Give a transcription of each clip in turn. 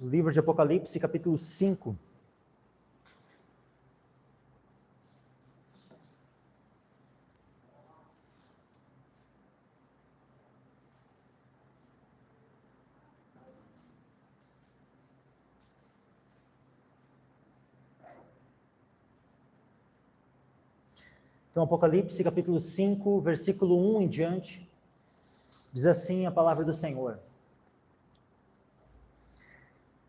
livro de Apocalipse, capítulo 5. Então, Apocalipse, capítulo 5, versículo 1 em diante, diz assim a palavra do Senhor.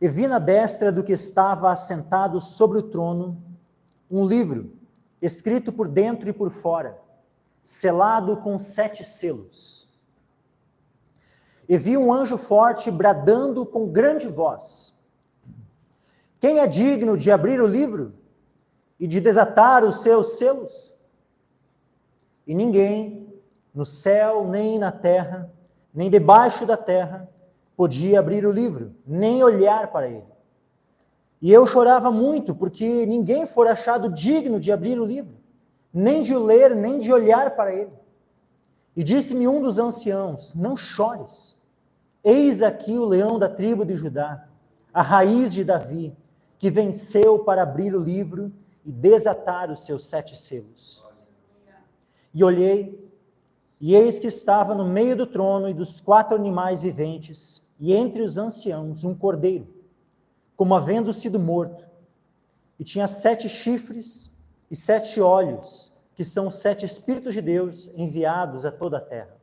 E vi na destra do que estava assentado sobre o trono um livro, escrito por dentro e por fora, selado com 7 selos. E vi um anjo forte bradando com grande voz: quem é digno de abrir o livro e de desatar os seus selos? E ninguém, no céu, nem na terra, nem debaixo da terra, podia abrir o livro, nem olhar para ele. E eu chorava muito, porque ninguém fora achado digno de abrir o livro, nem de o ler, nem de olhar para ele. E disse-me um dos anciãos: não chores, eis aqui o leão da tribo de Judá, a raiz de Davi, que venceu para abrir o livro e desatar os seus 7 selos. E olhei, e eis que estava no meio do trono e dos 4 animais viventes, e entre os anciãos um cordeiro, como havendo sido morto, e tinha 7 chifres e 7 olhos, que são os 7 Espíritos de Deus enviados a toda a terra.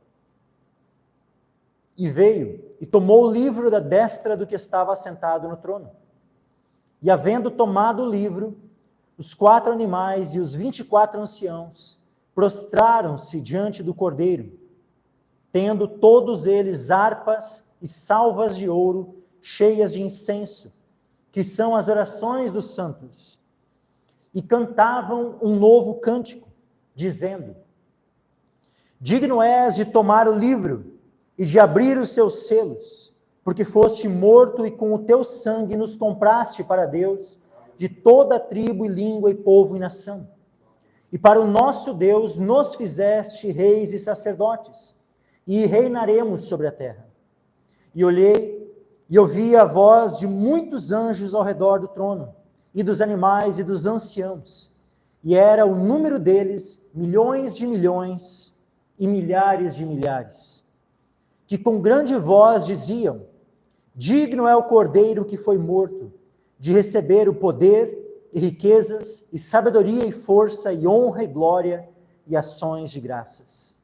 E veio, e tomou o livro da destra do que estava assentado no trono. E havendo tomado o livro, os 4 animais e os 24 anciãos prostraram-se diante do cordeiro, tendo todos eles harpas e salvas de ouro cheias de incenso, que são as orações dos santos, e cantavam um novo cântico, dizendo: digno és de tomar o livro e de abrir os seus selos, porque foste morto e com o teu sangue nos compraste para Deus de toda tribo e língua e povo e nação. E para o nosso Deus nos fizeste reis e sacerdotes, e reinaremos sobre a terra. E olhei, e ouvi a voz de muitos anjos ao redor do trono, e dos animais e dos anciãos, e era o número deles milhões de milhões e milhares de milhares, que com grande voz diziam: digno é o cordeiro que foi morto, de receber o poder e riquezas, e sabedoria e força, e honra e glória, e ações de graças.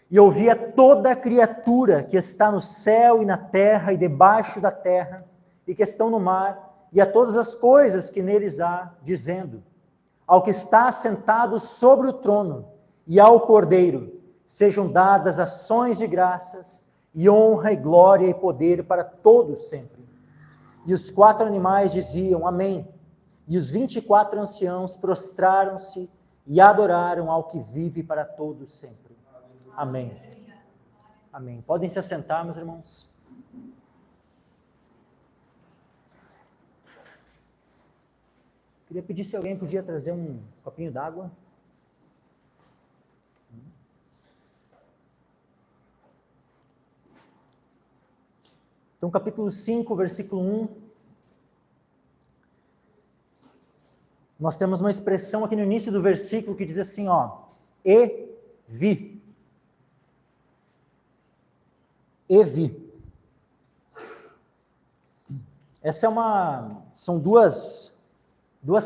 E ouvia toda a criatura que está no céu e na terra, e debaixo da terra, e que estão no mar, e a todas as coisas que neles há, dizendo: ao que está assentado sobre o trono, e ao Cordeiro, sejam dadas ações de graças, e honra e glória e poder para todos sempre. E os 4 animais diziam: amém. E os 24 anciãos prostraram-se e adoraram ao que vive para todos sempre. Amém. Amém. Podem se assentar, meus irmãos. Queria pedir se alguém podia trazer um copinho d'água. Então, capítulo 5, versículo 1. Nós temos uma expressão aqui no início do versículo que diz assim, ó: e vi. E vi. Essa são duas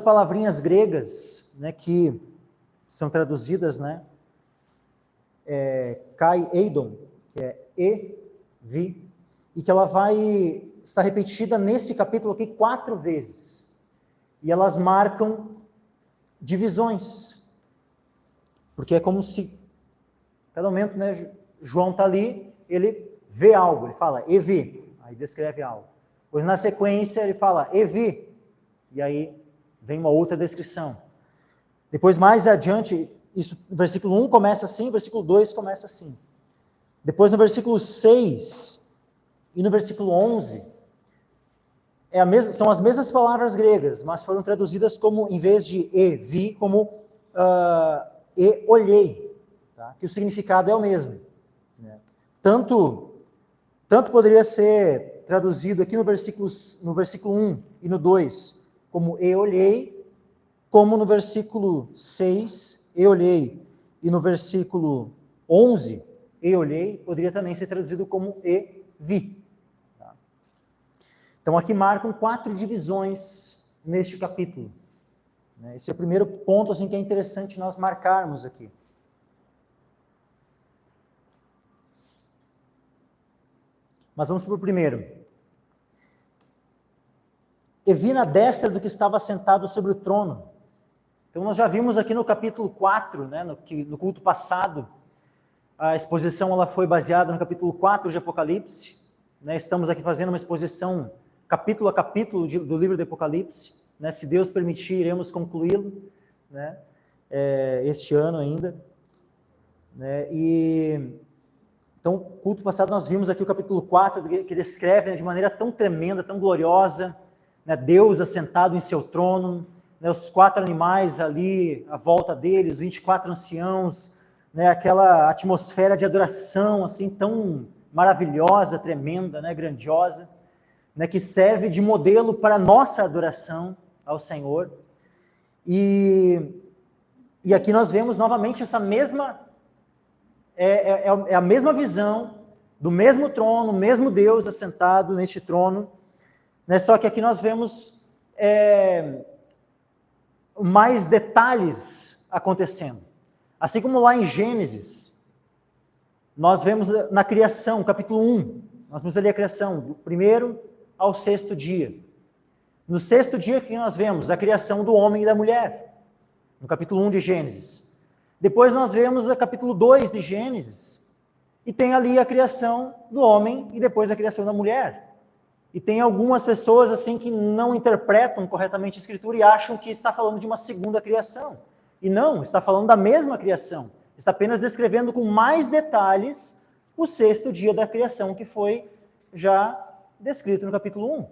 palavrinhas gregas, né, que são traduzidas, né, kai eidon, que é e vi, e que ela vai estar repetida nesse capítulo aqui 4 vezes. E elas marcam divisões, porque é como se, cada momento, né, João está ali, ele vê algo, ele fala, e vi, aí descreve algo. Pois na sequência ele fala, e vi, e aí vem uma outra descrição. Depois mais adiante, isso, versículo 1 começa assim, versículo 2 começa assim. Depois no versículo 6 e no versículo 11, são as mesmas palavras gregas, mas foram traduzidas como, em vez de e vi, como e olhei, tá? Que o significado é o mesmo, né? Tanto tanto poderia ser traduzido aqui no versículo 1 e no 2, como e olhei, como no versículo 6, e olhei, e no versículo 11, e olhei, poderia também ser traduzido como e vi. Então aqui marcam 4 divisões neste capítulo. Esse é o primeiro ponto assim, que é interessante nós marcarmos aqui. Mas vamos para o primeiro. E vi na destra do que estava sentado sobre o trono. Então nós já vimos aqui no capítulo 4, no culto passado, a exposição ela foi baseada no capítulo 4 de Apocalipse. Estamos aqui fazendo uma exposição capítulo a capítulo do livro do Apocalipse. Se Deus permitir, iremos concluí-lo este ano ainda. Então, culto passado nós vimos aqui o capítulo 4, que descreve de maneira tão tremenda, tão gloriosa, Deus assentado em seu trono, os 4 animais ali à volta dele, os 24 anciãos, aquela atmosfera de adoração assim tão maravilhosa, tremenda, grandiosa, que serve de modelo para a nossa adoração ao Senhor. E aqui nós vemos novamente essa mesma, é a mesma visão do mesmo trono, o mesmo Deus assentado neste trono, só que aqui nós vemos mais detalhes acontecendo. Assim como lá em Gênesis, nós vemos na criação, capítulo 1, nós vemos ali a criação, do primeiro ao 6º dia. No 6º dia que nós vemos a criação do homem e da mulher, no capítulo 1 de Gênesis. Depois nós vemos o capítulo 2 de Gênesis, e tem ali a criação do homem e depois a criação da mulher. E tem algumas pessoas assim que não interpretam corretamente a Escritura e acham que está falando de uma segunda criação. E não, está falando da mesma criação. Está apenas descrevendo com mais detalhes o 6º dia da criação, que foi já descrito no capítulo 1.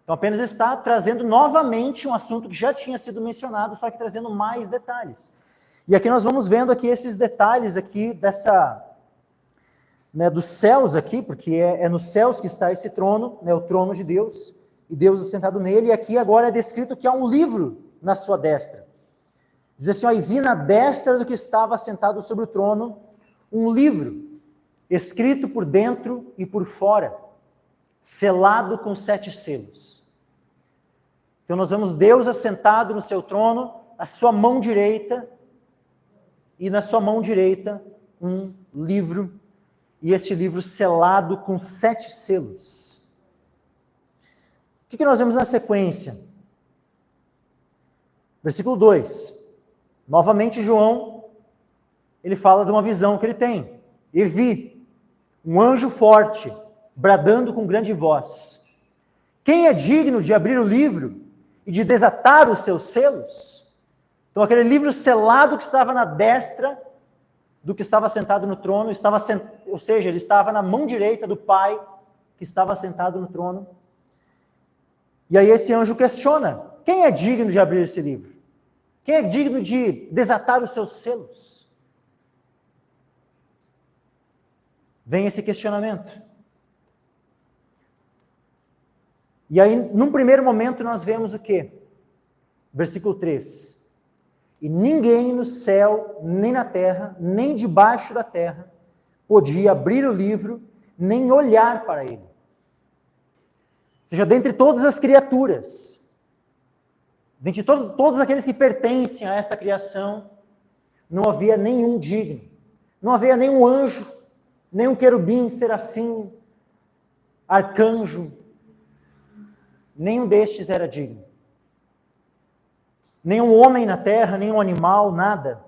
Então apenas está trazendo novamente um assunto que já tinha sido mencionado, só que trazendo mais detalhes. E aqui nós vamos vendo aqui esses detalhes aqui dessa, dos céus aqui, porque é nos céus que está esse trono, o trono de Deus, e Deus assentado nele, e aqui agora é descrito que há um livro na sua destra. Diz assim, e vi na destra do que estava sentado sobre o trono, um livro, escrito por dentro e por fora, selado com 7 selos. Então nós vemos Deus assentado no seu trono, a sua mão direita, e na sua mão direita um livro, e este livro selado com 7 selos. O que nós vemos na sequência? Versículo 2. Novamente João, ele fala de uma visão que ele tem. E vi um anjo forte, bradando com grande voz. Quem é digno de abrir o livro e de desatar os seus selos? Então aquele livro selado que estava na destra do que estava sentado no trono, ou seja, ele estava na mão direita do Pai, que estava sentado no trono. E aí esse anjo questiona, quem é digno de abrir esse livro? Quem é digno de desatar os seus selos? Vem esse questionamento. E aí, num primeiro momento, nós vemos o quê? Versículo 3. E ninguém no céu, nem na terra, nem debaixo da terra, podia abrir o livro, nem olhar para ele. Ou seja, dentre todas as criaturas, dentre todos aqueles que pertencem a esta criação, não havia nenhum digno. Não havia nenhum anjo, nenhum querubim, serafim, arcanjo. Nenhum destes era digno. Nenhum homem na terra, nenhum animal, nada.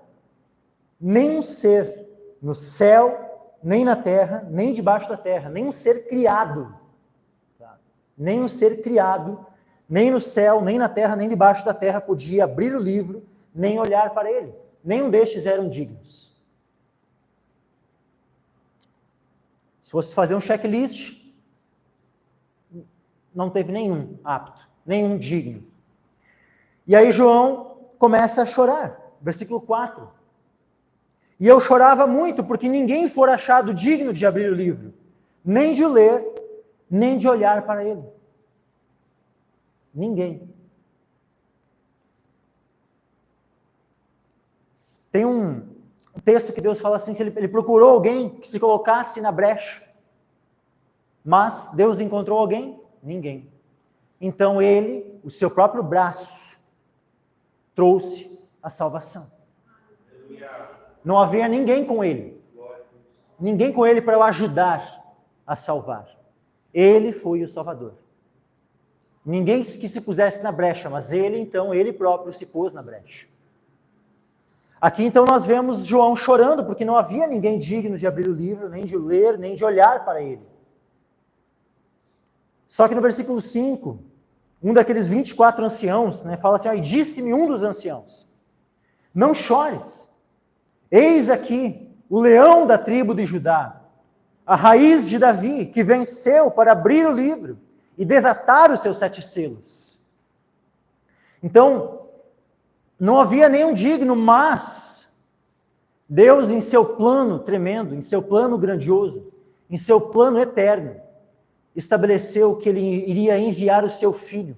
Nenhum ser no céu, nem na terra, nem debaixo da terra. Nenhum ser criado. Tá? Nenhum ser criado, nem no céu, nem na terra, nem debaixo da terra, podia abrir o livro, nem olhar para ele. Nenhum destes eram dignos. Se fosse fazer um checklist, não teve nenhum apto, nenhum digno. E aí João começa a chorar, versículo 4. E eu chorava muito, porque ninguém for achado digno de abrir o livro, nem de ler, nem de olhar para ele. Ninguém. Tem um texto que Deus fala assim, ele procurou alguém que se colocasse na brecha. Mas Deus encontrou alguém? Ninguém. Então ele, o seu próprio braço, trouxe a salvação. Não havia ninguém com ele. Ninguém com ele para o ajudar a salvar. Ele foi o Salvador. Ninguém que se pusesse na brecha, mas ele próprio se pôs na brecha. Aqui então nós vemos João chorando, porque não havia ninguém digno de abrir o livro, nem de ler, nem de olhar para ele. Só que no versículo 5, um daqueles 24 anciãos, fala assim, e disse-me um dos anciãos, não chores, eis aqui o leão da tribo de Judá, a raiz de Davi, que venceu para abrir o livro e desatar os seus 7 selos. Então, não havia nenhum digno, mas Deus, em seu plano tremendo, em seu plano grandioso, em seu plano eterno, estabeleceu que ele iria enviar o seu filho.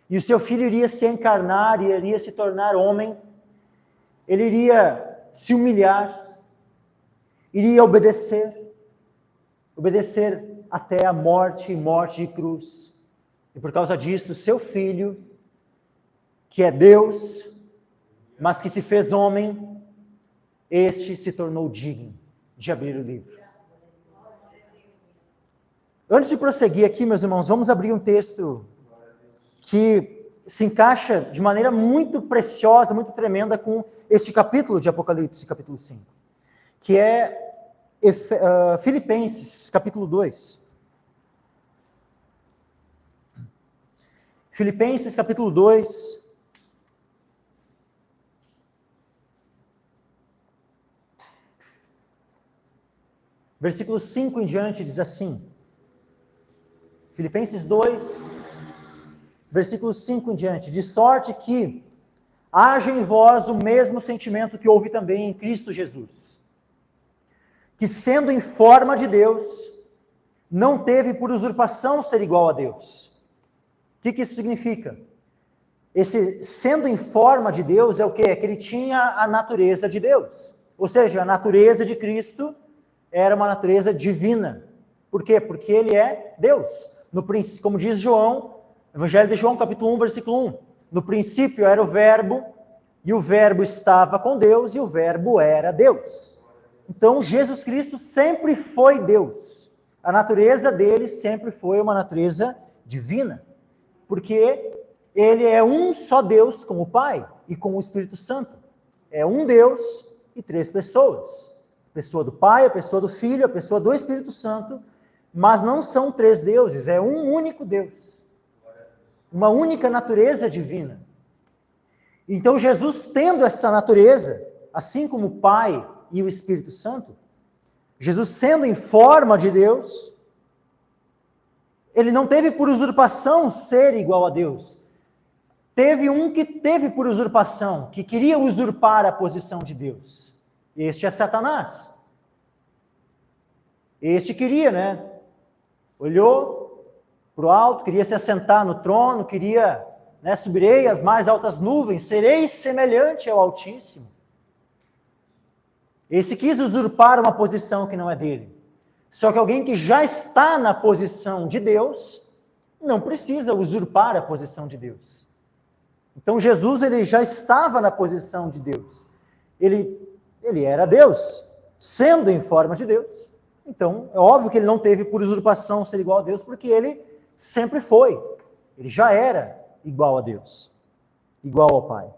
E o seu filho iria se encarnar, e iria se tornar homem, ele iria se humilhar, iria obedecer até a morte de cruz. E por causa disso, o seu filho, que é Deus, mas que se fez homem, este se tornou digno de abrir o livro. Antes de prosseguir aqui, meus irmãos, vamos abrir um texto que se encaixa de maneira muito preciosa, muito tremenda com este capítulo de Apocalipse, capítulo 5, que é Filipenses, capítulo 2. Filipenses, capítulo 2. Versículo 5 em diante diz assim, Filipenses 2, versículo 5 em diante, de sorte que haja em vós o mesmo sentimento que houve também em Cristo Jesus, que sendo em forma de Deus, não teve por usurpação ser igual a Deus. O que isso significa? Esse sendo em forma de Deus é o quê? É que ele tinha a natureza de Deus. Ou seja, a natureza de Cristo era uma natureza divina. Por quê? Porque ele é Deus. Como diz João, Evangelho de João, capítulo 1, versículo 1. No princípio era o verbo, e o verbo estava com Deus, e o verbo era Deus. Então, Jesus Cristo sempre foi Deus. A natureza dele sempre foi uma natureza divina. Porque ele é um só Deus com o Pai e com o Espírito Santo. É um Deus e 3 pessoas. A pessoa do Pai, a pessoa do Filho, a pessoa do Espírito Santo, mas não são 3 deuses, é um único Deus. Uma única natureza divina. Então Jesus, tendo essa natureza, assim como o Pai e o Espírito Santo, Jesus sendo em forma de Deus, ele não teve por usurpação ser igual a Deus. Teve um que teve por usurpação, que queria usurpar a posição de Deus. Este é Satanás. Este queria, Olhou para o alto, queria se assentar no trono, queria, subirei às mais altas nuvens, serei semelhante ao Altíssimo. Esse quis usurpar uma posição que não é dele. Só que alguém que já está na posição de Deus, não precisa usurpar a posição de Deus. Então Jesus, ele já estava na posição de Deus. Ele era Deus, sendo em forma de Deus. Então, é óbvio que ele não teve por usurpação ser igual a Deus, porque ele sempre foi. Ele já era igual a Deus, igual ao Pai.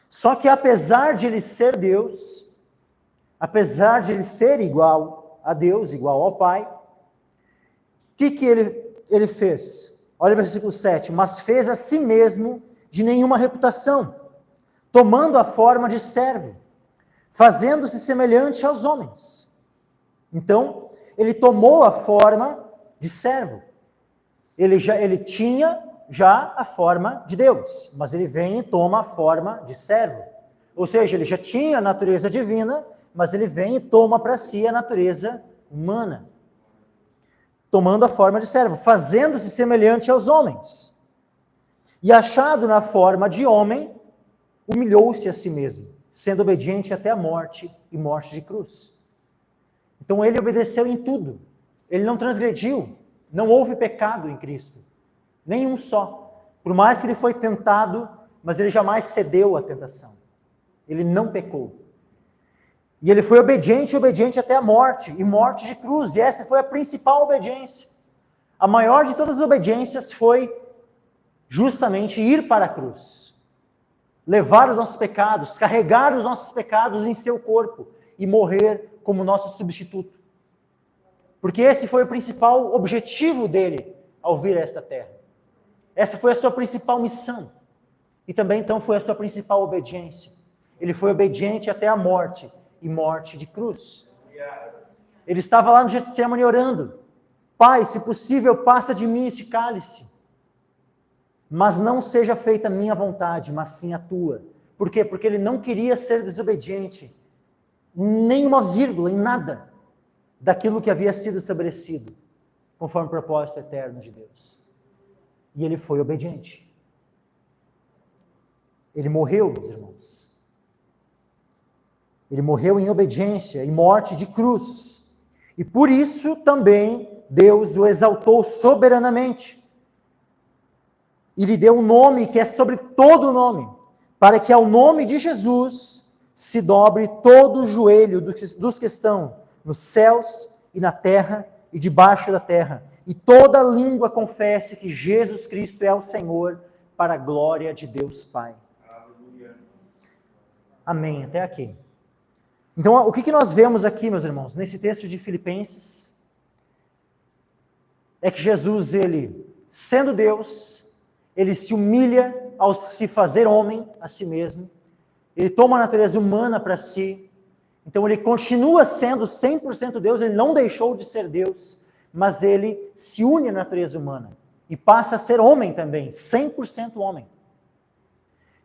Só que apesar de ele ser Deus, apesar de ele ser igual a Deus, igual ao Pai, o que ele fez? Olha o versículo 7. Mas fez a si mesmo de nenhuma reputação, tomando a forma de servo, fazendo-se semelhante aos homens. Então, ele tomou a forma de servo. Ele tinha já a forma de Deus, mas ele vem e toma a forma de servo. Ou seja, ele já tinha a natureza divina, mas ele vem e toma para si a natureza humana. tomando a forma de servo, fazendo-se semelhante aos homens. E achado na forma de homem, humilhou-se a si mesmo, sendo obediente até a morte e morte de cruz. Então ele obedeceu em tudo. Ele não transgrediu, não houve pecado em Cristo, nenhum só. Por mais que ele foi tentado, mas ele jamais cedeu à tentação. Ele não pecou. E ele foi obediente até a morte, e morte de cruz. E essa foi a principal obediência. A maior de todas as obediências foi justamente ir para a cruz. Levar os nossos pecados, carregar os nossos pecados em seu corpo e morrer como nosso substituto. Porque esse foi o principal objetivo dele ao vir a esta terra. Essa foi a sua principal missão. E também então foi a sua principal obediência. Ele foi obediente até a morte, e morte de cruz. Ele estava lá no Getsemane orando: Pai, se possível, passa de mim este cálice, mas não seja feita a minha vontade, mas sim a tua. Por quê? Porque ele não queria ser desobediente, nem uma vírgula, em nada, daquilo que havia sido estabelecido, conforme o propósito eterno de Deus. E ele foi obediente. Ele morreu, meus irmãos. Ele morreu em obediência, em morte de cruz. E por isso também Deus o exaltou soberanamente. E lhe deu um nome que é sobre todo nome, para que ao nome de Jesus se dobre todo o joelho dos que estão nos céus e na terra e debaixo da terra, e toda língua confesse que Jesus Cristo é o Senhor, para a glória de Deus Pai. Amém. Até aqui. Então, o que nós vemos aqui, meus irmãos, nesse texto de Filipenses, é que Jesus, ele, sendo Deus, ele se humilha ao se fazer homem a si mesmo, ele toma a natureza humana para si, então ele continua sendo 100% Deus, ele não deixou de ser Deus, mas ele se une à natureza humana e passa a ser homem também, 100% homem.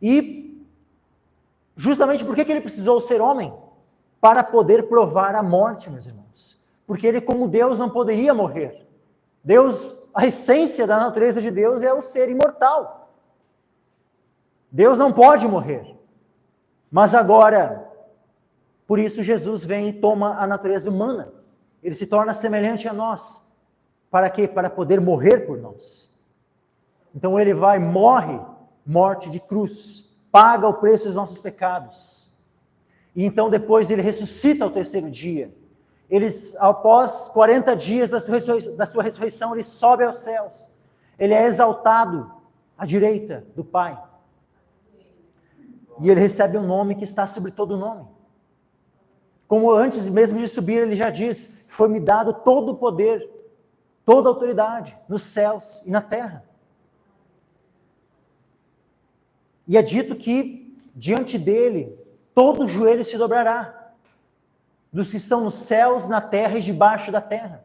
E justamente por que ele precisou ser homem? Para poder provar a morte, meus irmãos. Porque ele, como Deus, não poderia morrer. Deus, a essência da natureza de Deus é o ser imortal. Deus não pode morrer. Mas agora, por isso Jesus vem e toma a natureza humana. Ele se torna semelhante a nós. Para quê? Para poder morrer por nós. Então ele vai, morre, morte de cruz, paga o preço dos nossos pecados. E então depois ele ressuscita ao terceiro dia. Ele, após 40 dias da sua ressurreição, ele sobe aos céus. Ele é exaltado à direita do Pai. E ele recebe um nome que está sobre todo nome. Como antes mesmo de subir, ele já diz: foi-me dado todo o poder, toda a autoridade, nos céus e na terra. E é dito que, diante dele, todo joelho se dobrará, dos que estão nos céus, na terra e debaixo da terra.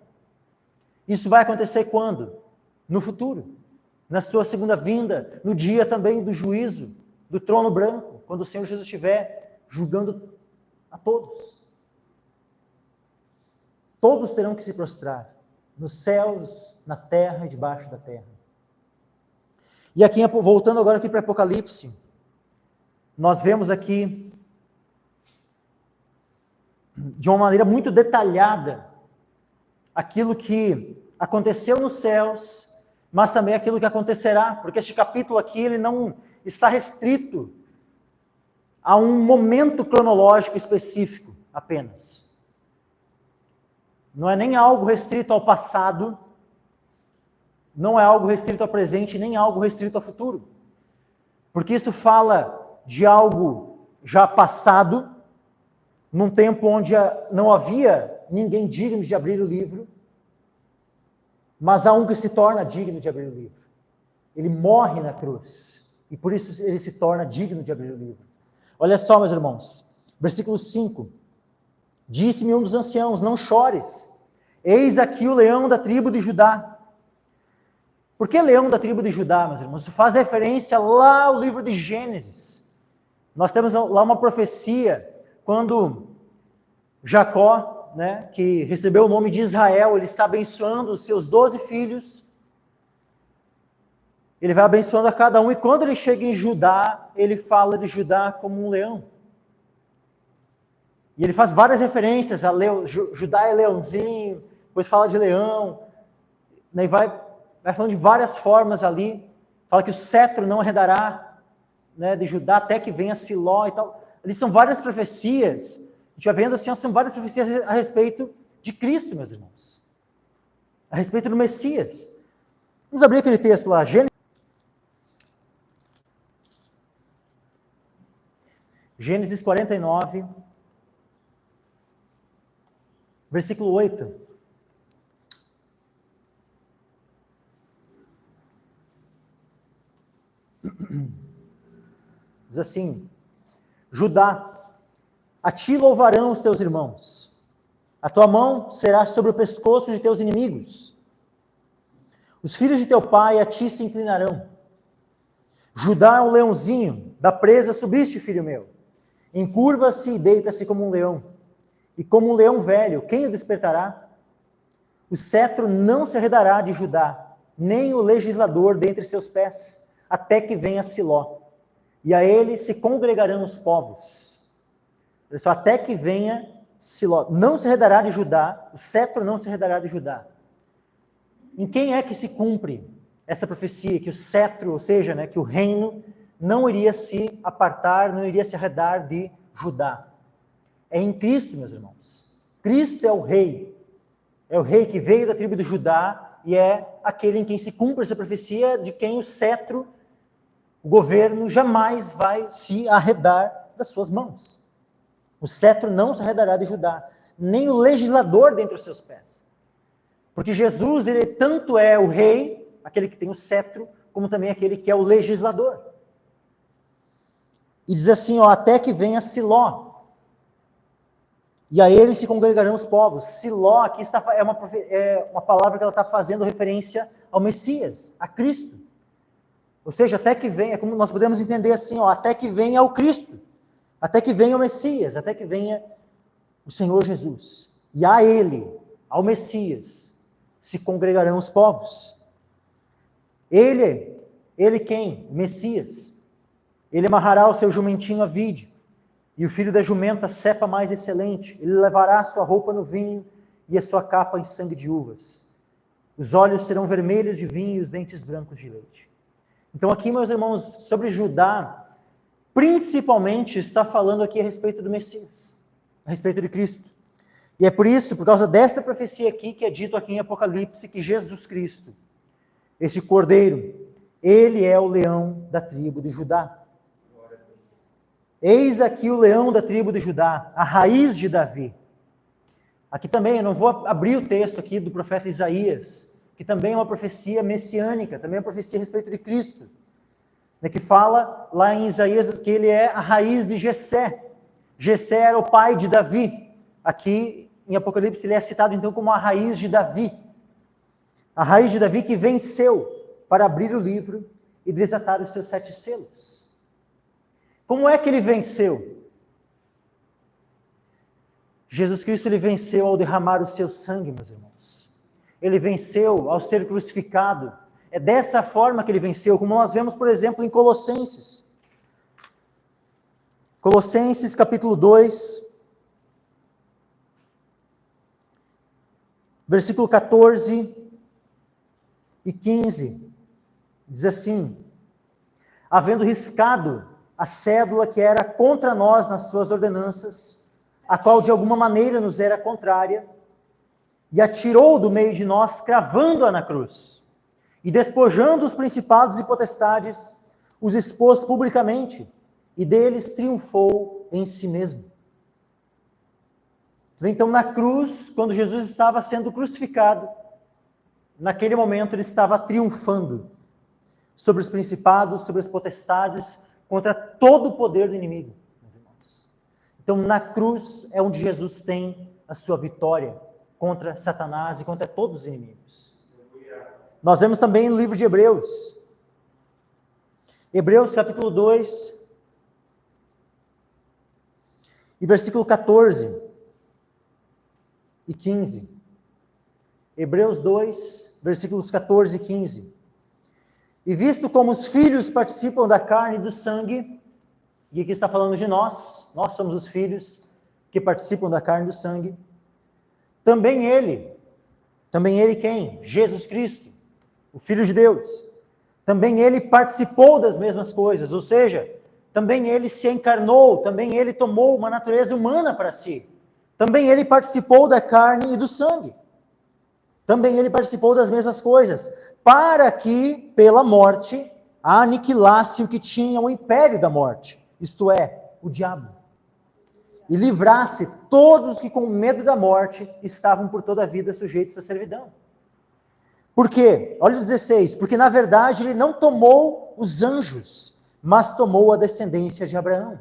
Isso vai acontecer quando? No futuro, na sua segunda vinda, no dia também do juízo, do trono branco, quando o Senhor Jesus estiver julgando a todos. Todos terão que se prostrar, nos céus, na terra e debaixo da terra. E aqui, voltando agora aqui para Apocalipse, nós vemos aqui, de uma maneira muito detalhada, aquilo que aconteceu nos céus, mas também aquilo que acontecerá, porque este capítulo aqui, ele não está restrito a um momento cronológico específico apenas. Não é nem algo restrito ao passado, não é algo restrito ao presente, nem algo restrito ao futuro. Porque isso fala de algo já passado, num tempo onde não havia ninguém digno de abrir o livro, mas há um que se torna digno de abrir o livro. Ele morre na cruz, e por isso ele se torna digno de abrir o livro. Olha só, meus irmãos, versículo 5. Disse-me um dos anciãos: não chores, eis aqui o leão da tribo de Judá. Por que leão da tribo de Judá, meus irmãos? Isso faz referência lá ao livro de Gênesis. Nós temos lá uma profecia, quando Jacó Jacó, né, que recebeu o nome de Israel, ele está abençoando os seus 12 filhos. Ele vai abençoando a cada um, e quando ele chega em Judá, ele fala de Judá como um leão. E ele faz várias referências a Judá é leãozinho, depois fala de leão, né, e vai falando de várias formas ali. Fala que o cetro não arredará, né, de Judá até que venha Siló e tal. Ali são várias profecias. A gente vai vendo assim, são várias profecias a respeito de Cristo, meus irmãos. A respeito do Messias. Vamos abrir aquele texto lá, Gênesis 49, versículo 8. Diz assim: Judá, a ti louvarão os teus irmãos, a tua mão será sobre o pescoço de teus inimigos. Os filhos de teu pai a ti se inclinarão. Judá é um leãozinho, da presa subiste, filho meu. Encurva-se e deita-se como um leão. E como um leão velho, quem o despertará? O cetro não se arredará de Judá, nem o legislador dentre seus pés, até que venha Siló. E a ele se congregarão os povos. Olha só, até que venha Siló. Não se arredará de Judá, o cetro não se arredará de Judá. Em quem é que se cumpre essa profecia? Que o cetro, ou seja, né, que o reino não iria se apartar, não iria se arredar de Judá. É em Cristo, meus irmãos. Cristo é o rei. É o rei que veio da tribo de Judá e é aquele em quem se cumpre essa profecia, de quem o cetro, o governo, jamais vai se arredar das suas mãos. O cetro não se arredará de Judá, nem o legislador dentre os seus pés. Porque Jesus, ele tanto é o rei, aquele que tem o cetro, como também aquele que é o legislador. E diz assim, ó, até que venha Siló. E a ele se congregarão os povos. Siló aqui é uma palavra que ela está fazendo referência ao Messias, a Cristo. Ou seja, até que venha, como nós podemos entender assim, ó, até que venha o Cristo, até que venha o Messias, até que venha o Senhor Jesus. E a ele, ao Messias, se congregarão os povos. Ele quem? Messias. Ele amarrará o seu jumentinho a vide, e o filho da jumenta a cepa mais excelente. Ele levará a sua roupa no vinho e a sua capa em sangue de uvas. Os olhos serão vermelhos de vinho e os dentes brancos de leite. Então aqui, meus irmãos, sobre Judá, principalmente está falando aqui a respeito do Messias, a respeito de Cristo. E é por isso, por causa desta profecia aqui, que é dito aqui em Apocalipse, que Jesus Cristo, este cordeiro, ele é o leão da tribo de Judá. Eis aqui o leão da tribo de Judá, a raiz de Davi. Aqui também, eu não vou abrir o texto aqui do profeta Isaías, que também é uma profecia messiânica, também é uma profecia a respeito de Cristo, né, que fala lá em Isaías que ele é a raiz de Jessé. Jessé era o pai de Davi. Aqui em Apocalipse ele é citado então como a raiz de Davi. A raiz de Davi que venceu para abrir o livro e desatar os seus 7 selos. Como é que ele venceu? Jesus Cristo, ele venceu ao derramar o seu sangue, meus irmãos. Ele venceu ao ser crucificado. É dessa forma que ele venceu, como nós vemos, por exemplo, em Colossenses. Colossenses, capítulo 2, versículo 14 e 15. Diz assim: havendo riscado a cédula que era contra nós nas suas ordenanças, a qual de alguma maneira nos era contrária, e atirou do meio de nós, cravando-a na cruz, e despojando os principados e potestades, os expôs publicamente, e deles triunfou em si mesmo. Então, na cruz, quando Jesus estava sendo crucificado, naquele momento ele estava triunfando sobre os principados, sobre as potestades, contra todo o poder do inimigo, meus irmãos. Então, na cruz é onde Jesus tem a sua vitória contra Satanás e contra todos os inimigos. Nós vemos também no livro de Hebreus. Hebreus capítulo 2 e versículo 14. e 15. Hebreus 2, versículos 14 e 15. E visto como os filhos participam da carne e do sangue, e aqui está falando de nós somos os filhos que participam da carne e do sangue, também ele quem? Jesus Cristo, o Filho de Deus, também ele participou das mesmas coisas, ou seja, também ele se encarnou, também ele tomou uma natureza humana para si, também ele participou da carne e do sangue, também ele participou das mesmas coisas, para que, pela morte, aniquilasse o que tinha o império da morte, isto é, o diabo, e livrasse todos os que com medo da morte estavam por toda a vida sujeitos à servidão. Por quê? Olha o 16, porque na verdade ele não tomou os anjos, mas tomou a descendência de Abraão.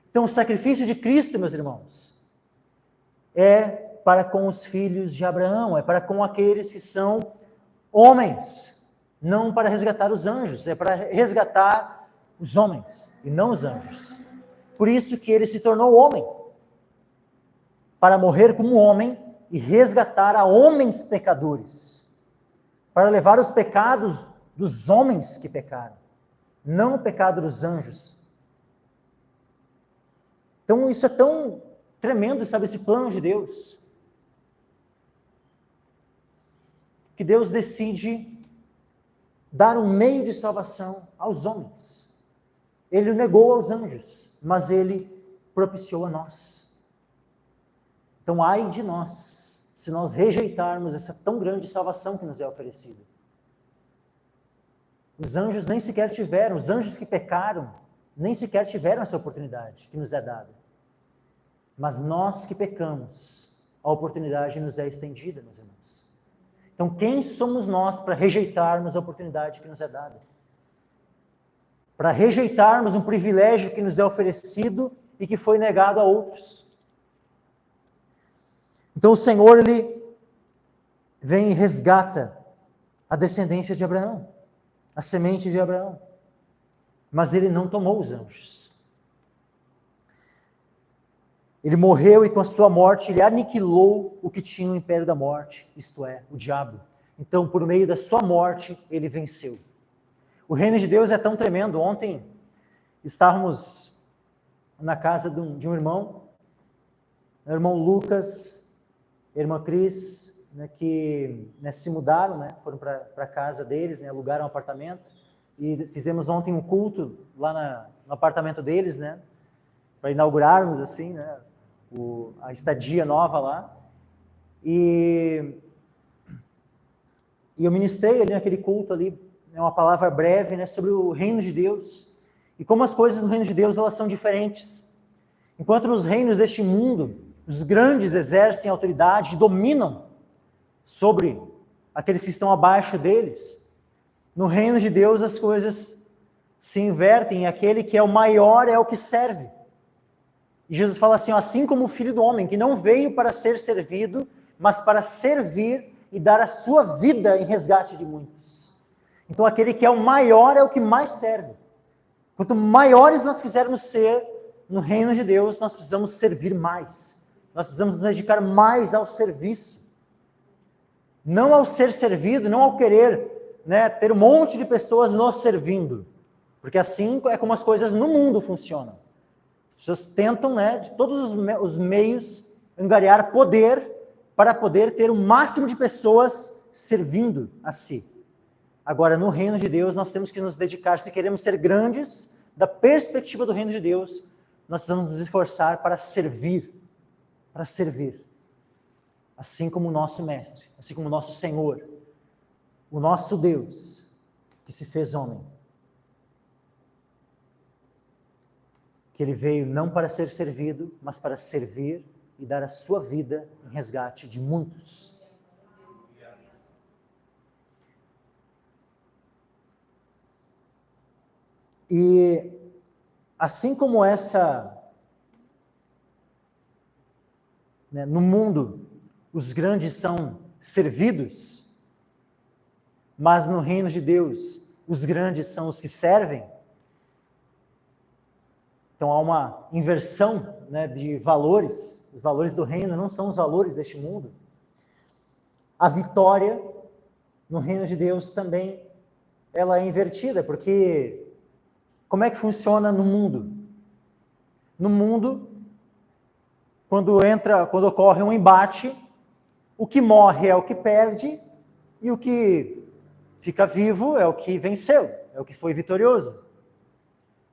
Então o sacrifício de Cristo, meus irmãos, é para com os filhos de Abraão, é para com aqueles que são homens, não para resgatar os anjos, é para resgatar os homens e não os anjos. Por isso que ele se tornou homem, para morrer como homem e resgatar a homens pecadores, para levar os pecados dos homens que pecaram, não o pecado dos anjos. Então isso é tão tremendo, sabe, esse plano de Deus, que Deus decide dar um meio de salvação aos homens. Ele o negou aos anjos, mas ele propiciou a nós. Então, ai de nós, se nós rejeitarmos essa tão grande salvação que nos é oferecida. Os anjos nem sequer tiveram, os anjos que pecaram, nem sequer tiveram essa oportunidade que nos é dada. Mas nós que pecamos, a oportunidade nos é estendida, meus irmãos. Então, quem somos nós para rejeitarmos a oportunidade que nos é dada? Para rejeitarmos um privilégio que nos é oferecido e que foi negado a outros. Então o Senhor, ele vem e resgata a descendência de Abraão, a semente de Abraão, mas ele não tomou os anjos. Ele morreu e com a sua morte ele aniquilou o que tinha o império da morte, isto é, o diabo. Então, por meio da sua morte, ele venceu. O reino de Deus é tão tremendo. Ontem estávamos na casa de um irmão, o irmão Lucas, a irmã Cris, né, que se mudaram, né, foram para a casa deles, né, alugaram um apartamento, e fizemos ontem um culto lá no apartamento deles, né, para inaugurarmos assim, né, a estadia nova lá, e eu ministrei ali naquele culto ali, uma palavra breve, né, sobre o reino de Deus, e como as coisas no reino de Deus elas são diferentes. Enquanto nos reinos deste mundo, os grandes exercem autoridade e dominam sobre aqueles que estão abaixo deles, no reino de Deus as coisas se invertem, e aquele que é o maior é o que serve. E Jesus fala assim, assim como o Filho do Homem, que não veio para ser servido, mas para servir e dar a sua vida em resgate de muitos. Então aquele que é o maior é o que mais serve. Quanto maiores nós quisermos ser no reino de Deus, nós precisamos servir mais. Nós precisamos nos dedicar mais ao serviço. Não ao ser servido, não ao querer, né, ter um monte de pessoas nos servindo. Porque assim é como as coisas no mundo funcionam. As pessoas tentam, né, de todos os meios, angariar poder para poder ter o máximo de pessoas servindo a si. Agora, no reino de Deus, nós temos que nos dedicar, se queremos ser grandes, da perspectiva do reino de Deus, nós precisamos nos esforçar para servir. Para servir. Assim como o nosso Mestre, assim como o nosso Senhor, o nosso Deus, que se fez homem. Que ele veio não para ser servido, mas para servir e dar a sua vida em resgate de muitos. E assim como no mundo, os grandes são servidos, mas no reino de Deus, os grandes são os que servem. Então há uma inversão né, de valores, os valores do reino não são os valores deste mundo. A vitória no reino de Deus também ela é invertida, porque como é que funciona no mundo? No mundo, quando ocorre um embate, o que morre é o que perde e o que fica vivo é o que venceu, é o que foi vitorioso.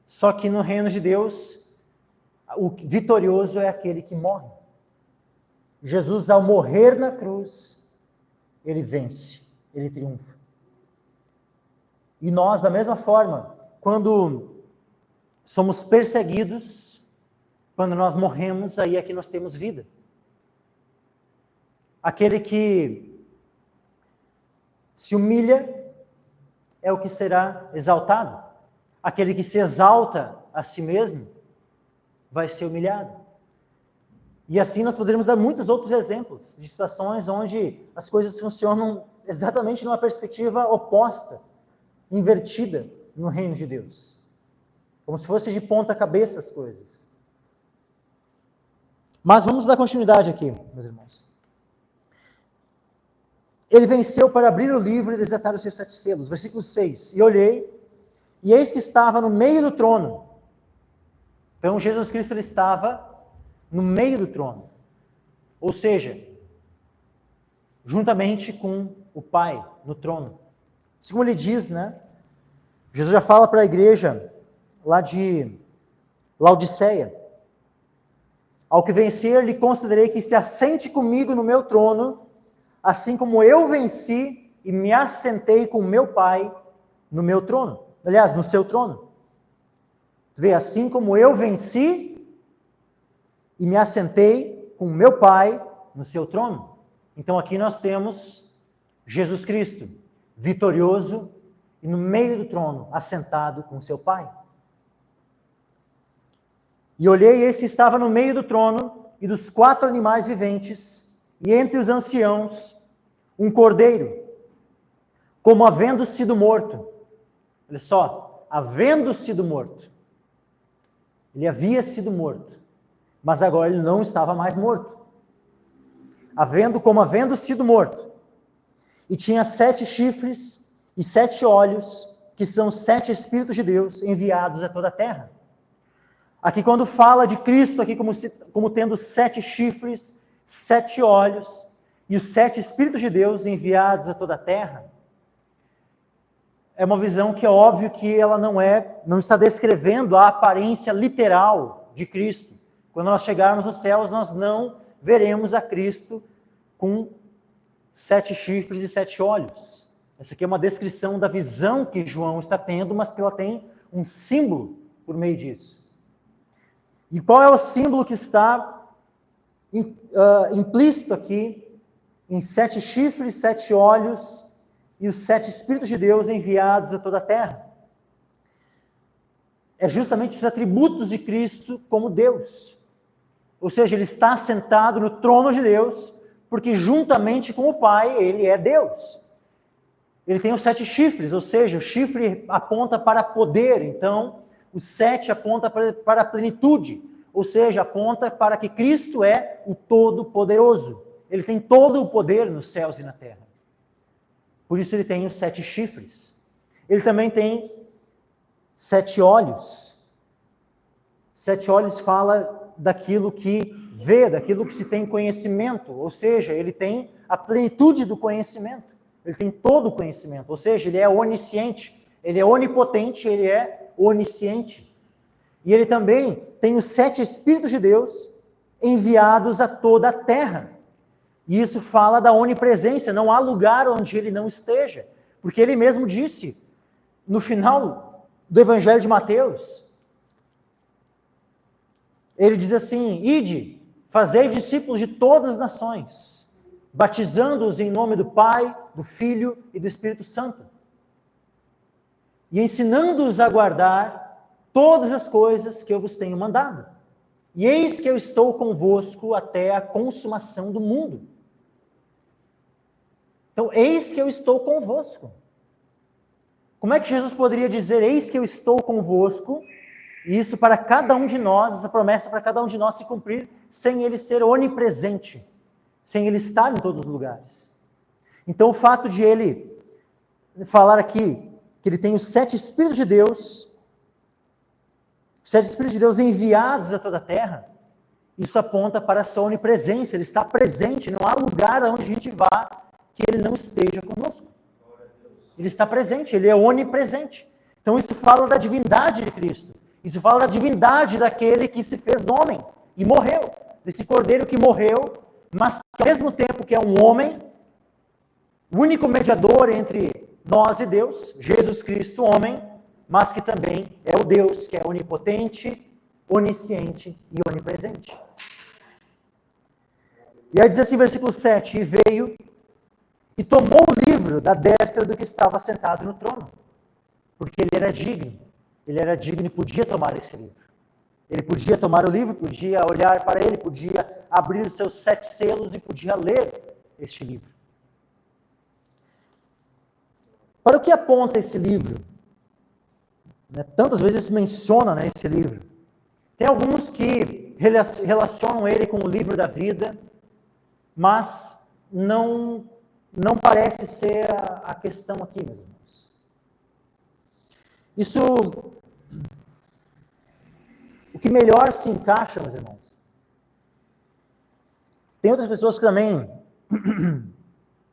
Só que no reino de Deus, o vitorioso é aquele que morre. Jesus, ao morrer na cruz, ele vence, ele triunfa. E nós, da mesma forma, quando somos perseguidos, quando nós morremos, aí é que nós temos vida. Aquele que se humilha é o que será exaltado. Aquele que se exalta a si mesmo vai ser humilhado. E assim nós poderíamos dar muitos outros exemplos de situações onde as coisas funcionam exatamente numa perspectiva oposta, invertida no reino de Deus. Como se fosse de ponta cabeça as coisas. Mas vamos dar continuidade aqui, meus irmãos. Ele venceu para abrir o livro e desatar os seus 7 selos. Versículo 6. E olhei, e eis que estava no meio do trono. Então Jesus Cristo ele estava no meio do trono. Ou seja, juntamente com o Pai no trono. Assim como ele diz, né? Jesus já fala para a igreja lá de Laodiceia. Ao que vencer, lhe concederei que se assente comigo no meu trono, assim como eu venci e me assentei com meu Pai no meu trono. Aliás, no seu trono. Tu vê, assim como eu venci e me assentei com meu Pai no seu trono. Então aqui nós temos Jesus Cristo, vitorioso e no meio do trono, assentado com seu Pai. E olhei, e esse estava no meio do trono e dos 4 animais viventes, e entre os anciãos, um cordeiro, como havendo sido morto. Olha só, havendo sido morto. Ele havia sido morto, mas agora ele não estava mais morto. Como havendo sido morto. E tinha 7 chifres e 7 olhos, que são 7 Espíritos de Deus enviados a toda a terra. Aqui quando fala de Cristo, aqui como tendo 7 chifres, 7 olhos, e os 7 Espíritos de Deus enviados a toda a terra, é uma visão que é óbvio que ela não está descrevendo a aparência literal de Cristo. Quando nós chegarmos nos céus, nós não veremos a Cristo com 7 chifres e 7 olhos. Essa aqui é uma descrição da visão que João está tendo, mas que ela tem um símbolo por meio disso. E qual é o símbolo que está implícito aqui em 7 chifres, 7 olhos e os 7 Espíritos de Deus enviados a toda a terra? É justamente os atributos de Cristo como Deus. Ou seja, ele está sentado no trono de Deus, porque juntamente com o Pai, ele é Deus. Ele tem os 7 chifres, ou seja, o chifre aponta para poder, então o 7 aponta para a plenitude, ou seja, aponta para que Cristo é o Todo-Poderoso. Ele tem todo o poder nos céus e na terra. Por isso ele tem os 7 chifres. Ele também tem 7 olhos. 7 olhos fala daquilo que vê, daquilo que se tem conhecimento, ou seja, ele tem a plenitude do conhecimento. Ele tem todo o conhecimento, ou seja, ele é onisciente, ele é onipotente, ele é onisciente. E ele também tem os 7 Espíritos de Deus enviados a toda a terra. E isso fala da onipresença, não há lugar onde ele não esteja. Porque ele mesmo disse, no final do Evangelho de Mateus, ele diz assim: ide, fazei discípulos de todas as nações, batizando-os em nome do Pai, do Filho e do Espírito Santo, e ensinando-os a guardar todas as coisas que eu vos tenho mandado. E eis que eu estou convosco até a consumação do mundo. Então, eis que eu estou convosco. Como é que Jesus poderia dizer, eis que eu estou convosco, E isso para cada um de nós, essa promessa para cada um de nós se cumprir sem ele ser onipresente, sem ele estar em todos os lugares. Então, o fato de ele falar aqui que ele tem os 7 Espíritos de Deus, os 7 Espíritos de Deus enviados a toda a terra, isso aponta para a sua onipresença, ele está presente, não há lugar onde a gente vá que ele não esteja conosco. Ele está presente, ele é onipresente. Então isso fala da divindade de Cristo, isso fala da divindade daquele que se fez homem e morreu, desse cordeiro que morreu, mas que ao mesmo tempo que é um homem, o único mediador entre nós e Deus, Jesus Cristo, homem, mas que também é o Deus que é onipotente, onisciente e onipresente. E aí diz assim, versículo 7, e veio e tomou o livro da destra do que estava sentado no trono, porque ele era digno e podia tomar esse livro. Ele podia tomar o livro, podia olhar para ele, podia abrir os seus 7 selos e podia ler este livro. Para o que aponta esse livro? Tantas vezes menciona esse livro. Tem alguns que relacionam ele com o livro da vida, mas não parece ser a questão aqui, meus irmãos. Isso, o que melhor se encaixa, meus irmãos. Tem outras pessoas que também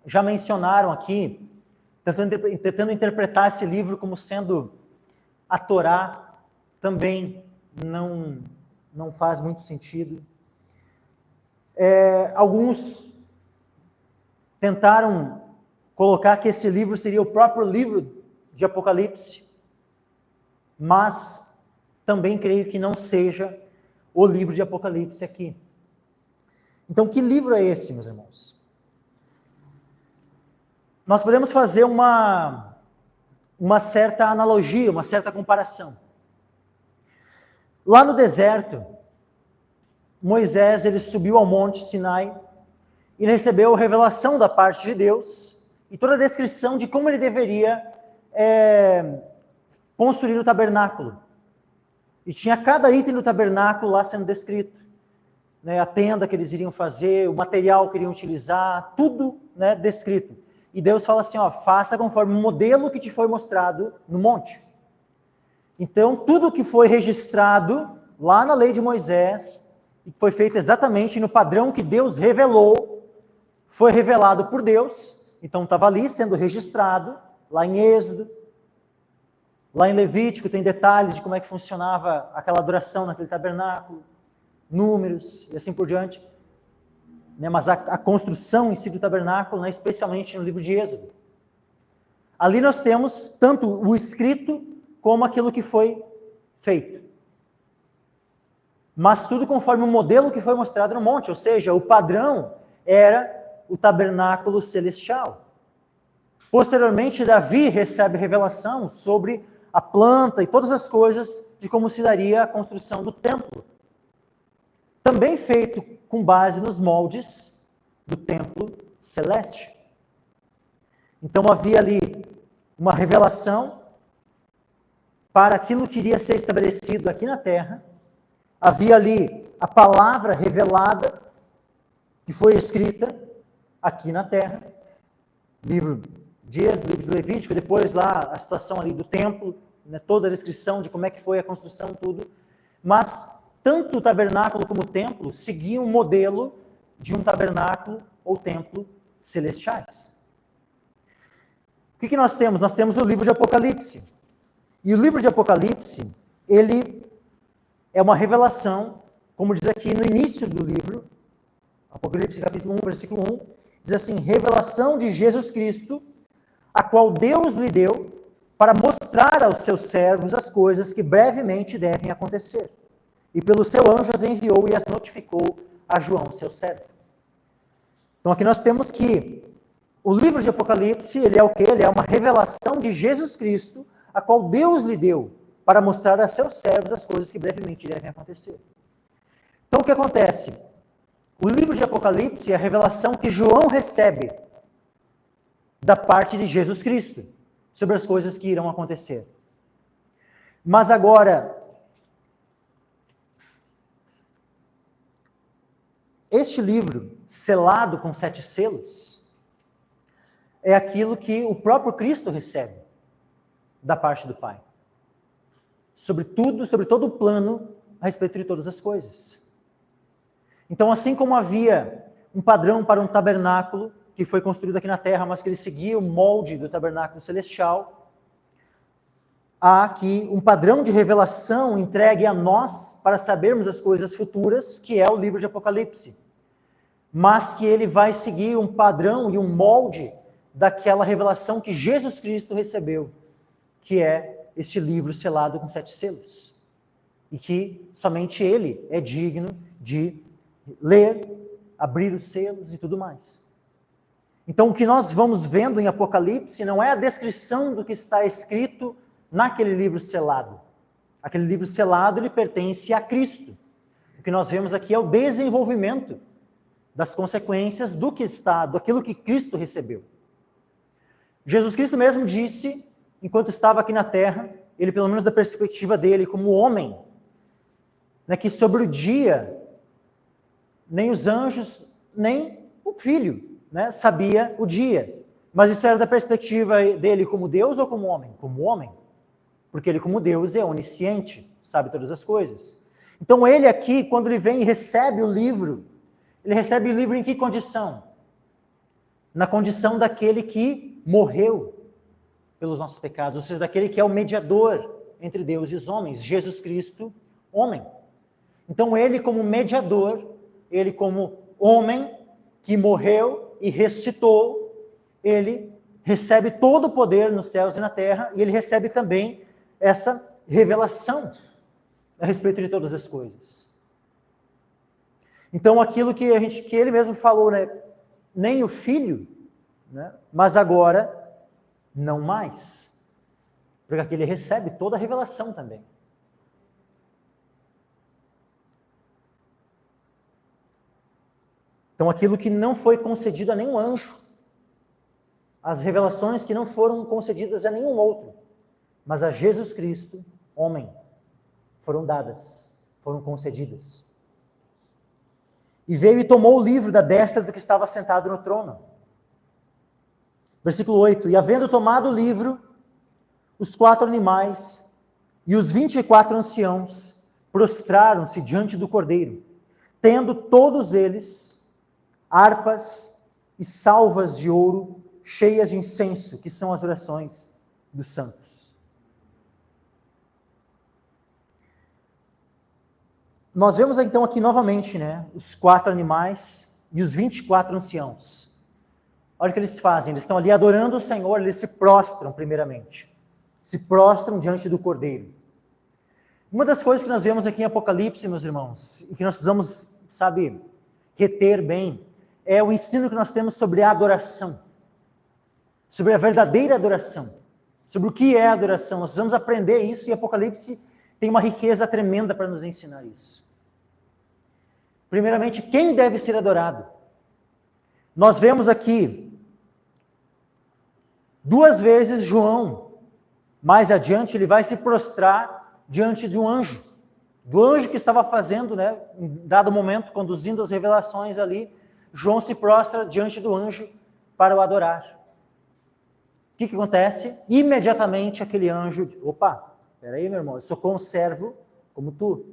já mencionaram aqui, tentando interpretar esse livro como sendo a Torá, também não faz muito sentido. Alguns tentaram colocar que esse livro seria o próprio livro de Apocalipse, mas também creio que não seja o livro de Apocalipse aqui. Então, que livro é esse, meus irmãos? Nós podemos fazer uma certa analogia, uma certa comparação. Lá no deserto, Moisés ele subiu ao monte Sinai e recebeu revelação da parte de Deus e toda a descrição de como ele deveria construir o tabernáculo. E tinha cada item do tabernáculo lá sendo descrito. A tenda que eles iriam fazer, o material que iriam utilizar, tudo descrito. E Deus fala assim, faça conforme o modelo que te foi mostrado no monte. Então, tudo que foi registrado lá na lei de Moisés, e foi feito exatamente no padrão que Deus revelou, foi revelado por Deus, então estava ali sendo registrado, lá em Êxodo, lá em Levítico tem detalhes de como é que funcionava aquela adoração naquele tabernáculo, Números e assim por diante. Mas a construção em si do tabernáculo, especialmente no livro de Êxodo. Ali nós temos tanto o escrito como aquilo que foi feito. Mas tudo conforme o modelo que foi mostrado no monte, ou seja, o padrão era o tabernáculo celestial. Posteriormente, Davi recebe revelação sobre a planta e todas as coisas de como se daria a construção do templo. Também feito com base nos moldes do templo celeste. Então havia ali uma revelação para aquilo que iria ser estabelecido aqui na terra. Havia ali a palavra revelada que foi escrita aqui na terra. Livro de Êxodo, livro de Levítico, depois lá a situação ali do templo, toda a descrição de como é que foi a construção, tudo. Mas tanto o tabernáculo como o templo seguiam o modelo de um tabernáculo ou templo celestiais. O que nós temos? Nós temos o livro de Apocalipse. E o livro de Apocalipse, ele é uma revelação, como diz aqui no início do livro, Apocalipse capítulo 1, versículo 1, diz assim, revelação de Jesus Cristo, a qual Deus lhe deu para mostrar aos seus servos as coisas que brevemente devem acontecer. E pelo seu anjo as enviou e as notificou a João, seu servo. Então aqui nós temos que o livro de Apocalipse, ele é o quê? Ele é uma revelação de Jesus Cristo, a qual Deus lhe deu para mostrar a seus servos as coisas que brevemente devem acontecer. Então o que acontece? O livro de Apocalipse é a revelação que João recebe da parte de Jesus Cristo sobre as coisas que irão acontecer. Mas agora, este livro, selado com 7 selos, é aquilo que o próprio Cristo recebe da parte do Pai. Sobre tudo, sobre todo o plano a respeito de todas as coisas. Então, assim como havia um padrão para um tabernáculo que foi construído aqui na terra, mas que ele seguia o molde do tabernáculo celestial, há aqui um padrão de revelação entregue a nós para sabermos as coisas futuras, que é o livro de Apocalipse. Mas que ele vai seguir um padrão e um molde daquela revelação que Jesus Cristo recebeu, que é este livro selado com 7 selos. E que somente ele é digno de ler, abrir os selos e tudo mais. Então, o que nós vamos vendo em Apocalipse não é a descrição do que está escrito naquele livro selado. Aquele livro selado, ele pertence a Cristo. O que nós vemos aqui é o desenvolvimento das consequências do que está, daquilo que Cristo recebeu. Jesus Cristo mesmo disse, enquanto estava aqui na terra, ele, pelo menos da perspectiva dele como homem, né, que sobre o dia, nem os anjos, nem o Filho, né, sabia o dia. Mas isso era da perspectiva dele como Deus ou como homem? Como homem. Porque ele, como Deus, é onisciente, sabe todas as coisas. Então ele aqui, quando ele vem e recebe o livro, ele recebe o livro em que condição? Na condição daquele que morreu pelos nossos pecados, ou seja, daquele que é o mediador entre Deus e os homens, Jesus Cristo, homem. Então ele, como mediador, ele como homem que morreu e ressuscitou, ele recebe todo o poder nos céus e na terra, e ele recebe também essa revelação a respeito de todas as coisas. Então aquilo que ele mesmo falou, né, nem o Filho, né, mas agora não mais. Porque aqui ele recebe toda a revelação também. Então aquilo que não foi concedido a nenhum anjo, as revelações que não foram concedidas a nenhum outro, mas a Jesus Cristo, homem, foram dadas, foram concedidas. E veio e tomou o livro da destra do que estava sentado no trono. Versículo 8. E havendo tomado o livro, os 4 animais e os 24 anciãos prostraram-se diante do Cordeiro, tendo todos eles harpas e salvas de ouro cheias de incenso, que são as orações dos santos. Nós vemos então aqui novamente, né, os 4 animais e os 24 anciãos. Olha o que eles fazem, eles estão ali adorando o Senhor, eles se prostram primeiramente. Se prostram diante do Cordeiro. Uma das coisas que nós vemos aqui em Apocalipse, meus irmãos, e que nós precisamos, sabe, reter bem, é o ensino que nós temos sobre a adoração. Sobre a verdadeira adoração. Sobre o que é a adoração. Nós precisamos aprender isso e Apocalipse tem uma riqueza tremenda para nos ensinar isso. Primeiramente, quem deve ser adorado? Nós vemos aqui 2 vezes João, mais adiante, ele vai se prostrar diante de um anjo. Do anjo que estava fazendo, né, em dado momento, conduzindo as revelações ali, João se prostra diante do anjo para o adorar. O que acontece? Imediatamente aquele anjo, opa, peraí meu irmão, eu sou conservo como tu.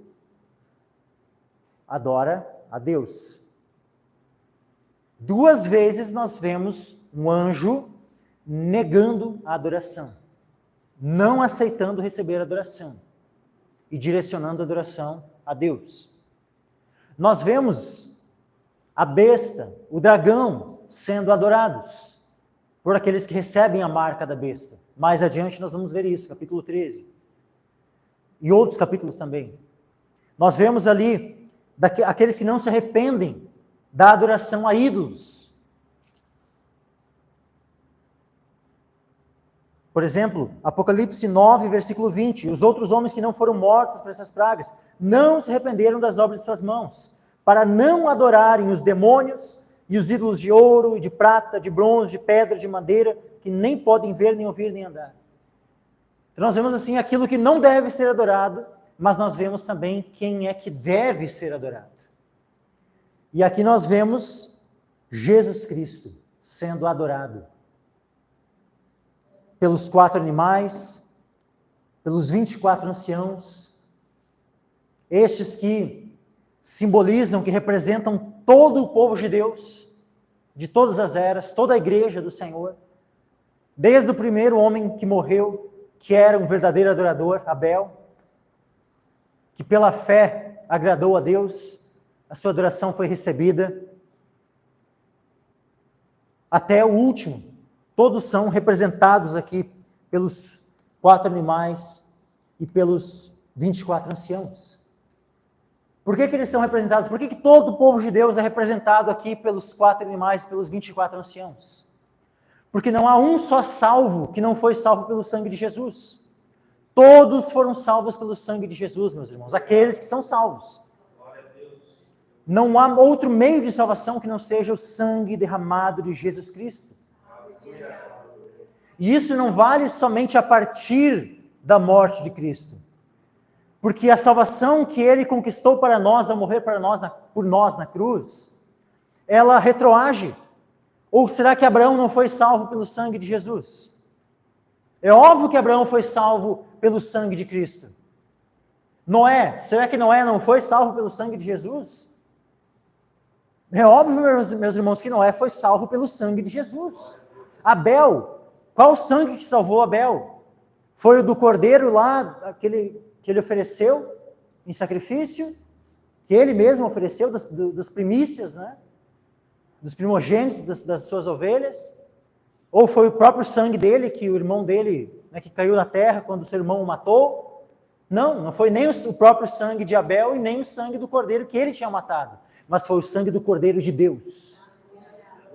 Adora a Deus. 2 vezes nós vemos um anjo negando a adoração, não aceitando receber a adoração e direcionando a adoração a Deus. Nós vemos a besta, o dragão, sendo adorados por aqueles que recebem a marca da besta. Mais adiante nós vamos ver isso, capítulo 13. E outros capítulos também. Nós vemos ali aqueles que não se arrependem da adoração a ídolos. Por exemplo, Apocalipse 9, versículo 20. Os outros homens que não foram mortos por essas pragas não se arrependeram das obras de suas mãos, para não adorarem os demônios e os ídolos de ouro e de prata, de bronze, de pedra, de madeira, que nem podem ver, nem ouvir, nem andar. Então nós vemos assim aquilo que não deve ser adorado, mas nós vemos também quem é que deve ser adorado. E aqui nós vemos Jesus Cristo sendo adorado pelos 4 animais, pelos 24 anciãos, estes que simbolizam, que representam todo o povo de Deus, de todas as eras, toda a igreja do Senhor, desde o primeiro homem que morreu, que era um verdadeiro adorador, Abel, que pela fé agradou a Deus, a sua adoração foi recebida, até o último. Todos são representados aqui pelos 4 animais e pelos 24 anciãos. Por que eles são representados? Por que todo o povo de Deus é representado aqui pelos 4 animais e pelos 24 anciãos? Porque não há um só salvo que não foi salvo pelo sangue de Jesus. Todos foram salvos pelo sangue de Jesus, meus irmãos, aqueles que são salvos. Não há outro meio de salvação que não seja o sangue derramado de Jesus Cristo. E isso não vale somente a partir da morte de Cristo. Porque a salvação que Ele conquistou para nós, ao morrer por nós na cruz, ela retroage. Ou será que Abraão não foi salvo pelo sangue de Jesus? É óbvio que Abraão foi salvo pelo sangue de Cristo. Noé, será que Noé não foi salvo pelo sangue de Jesus? É óbvio, meus irmãos, que Noé foi salvo pelo sangue de Jesus. Abel, qual o sangue que salvou Abel? Foi o do cordeiro lá, aquele que ele ofereceu em sacrifício, que ele mesmo ofereceu das primícias, né? Dos primogênitos das suas ovelhas? Ou foi o próprio sangue dele, que o irmão dele, né, que caiu na terra quando o seu irmão o matou? Não foi nem o próprio sangue de Abel e nem o sangue do cordeiro que ele tinha matado, mas foi o sangue do cordeiro de Deus.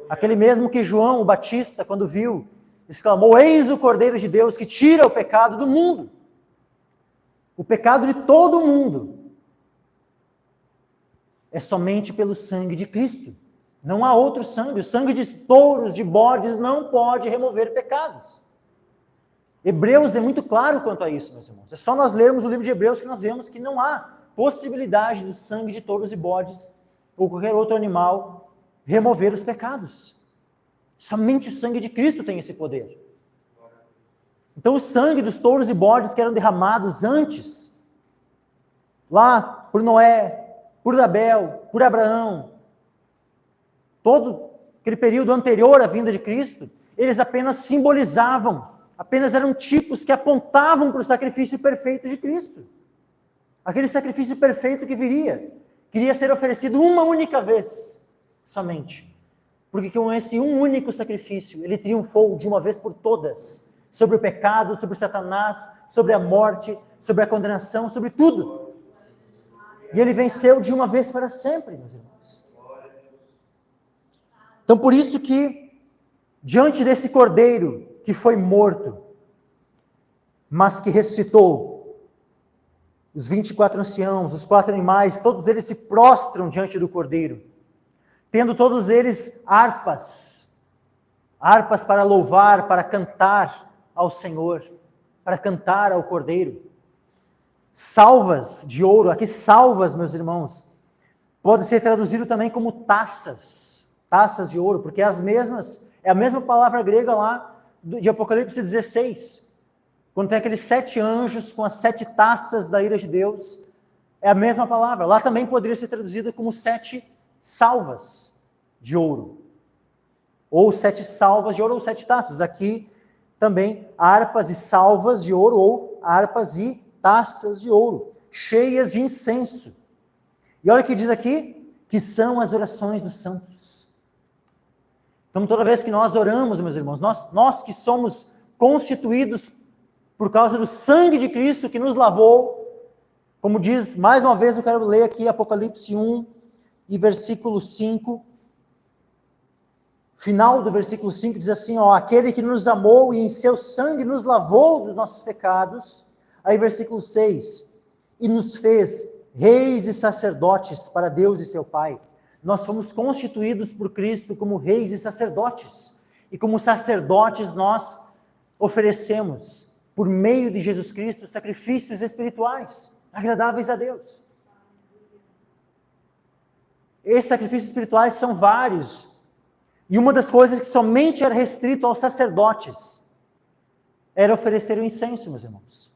Aquele mesmo que João, o Batista, quando viu, exclamou: eis o cordeiro de Deus que tira o pecado do mundo. O pecado de todo o mundo é somente pelo sangue de Cristo. Não há outro sangue. O sangue de touros, de bodes, não pode remover pecados. Hebreus é muito claro quanto a isso, meus irmãos. É só nós lermos o livro de Hebreus que nós vemos que não há possibilidade do sangue de touros e bodes ou qualquer outro animal remover os pecados. Somente o sangue de Cristo tem esse poder. Então o sangue dos touros e bodes que eram derramados antes, lá por Noé, por Abel, por Abraão, todo aquele período anterior à vinda de Cristo, eles apenas simbolizavam, apenas eram tipos que apontavam para o sacrifício perfeito de Cristo. Aquele sacrifício perfeito que queria ser oferecido uma única vez, somente. Porque com esse um único sacrifício, ele triunfou de uma vez por todas, sobre o pecado, sobre Satanás, sobre a morte, sobre a condenação, sobre tudo. E ele venceu de uma vez para sempre, meus irmãos. Então, por isso que, diante desse cordeiro que foi morto, mas que ressuscitou, os 24 anciãos, os 4 animais, todos eles se prostram diante do cordeiro, tendo todos eles harpas para louvar, para cantar ao Senhor, para cantar ao cordeiro. Salvas de ouro, aqui salvas, meus irmãos, pode ser traduzido também como taças de ouro, porque é a mesma palavra grega lá de Apocalipse 16, quando tem aqueles 7 anjos com as 7 taças da ira de Deus, é a mesma palavra. Lá também poderia ser traduzida como 7 salvas de ouro, ou 7 salvas de ouro, ou 7 taças. Aqui também harpas e salvas de ouro, ou harpas e taças de ouro, cheias de incenso. E olha o que diz aqui, que são as orações dos santos. Então, toda vez que nós oramos, meus irmãos, nós que somos constituídos por causa do sangue de Cristo que nos lavou, como diz, mais uma vez eu quero ler aqui Apocalipse 1 e versículo 5, final do versículo 5 diz assim, aquele que nos amou e em seu sangue nos lavou dos nossos pecados. Aí versículo 6, e nos fez reis e sacerdotes para Deus e seu Pai. Nós fomos constituídos por Cristo como reis e sacerdotes. E como sacerdotes nós oferecemos, por meio de Jesus Cristo, sacrifícios espirituais, agradáveis a Deus. Esses sacrifícios espirituais são vários. E uma das coisas que somente era restrito aos sacerdotes era oferecer o incenso, meus irmãos.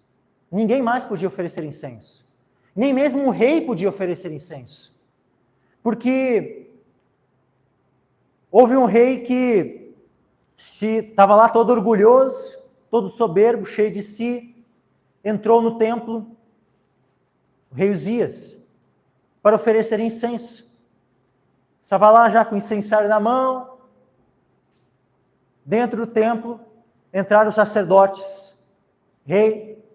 Ninguém mais podia oferecer incenso. Nem mesmo um rei podia oferecer incenso. Porque houve um rei que estava lá todo orgulhoso, todo soberbo, cheio de si, entrou no templo, o rei Uzias, para oferecer incenso. Estava lá já com o incensário na mão. Dentro do templo entraram os sacerdotes. Rei,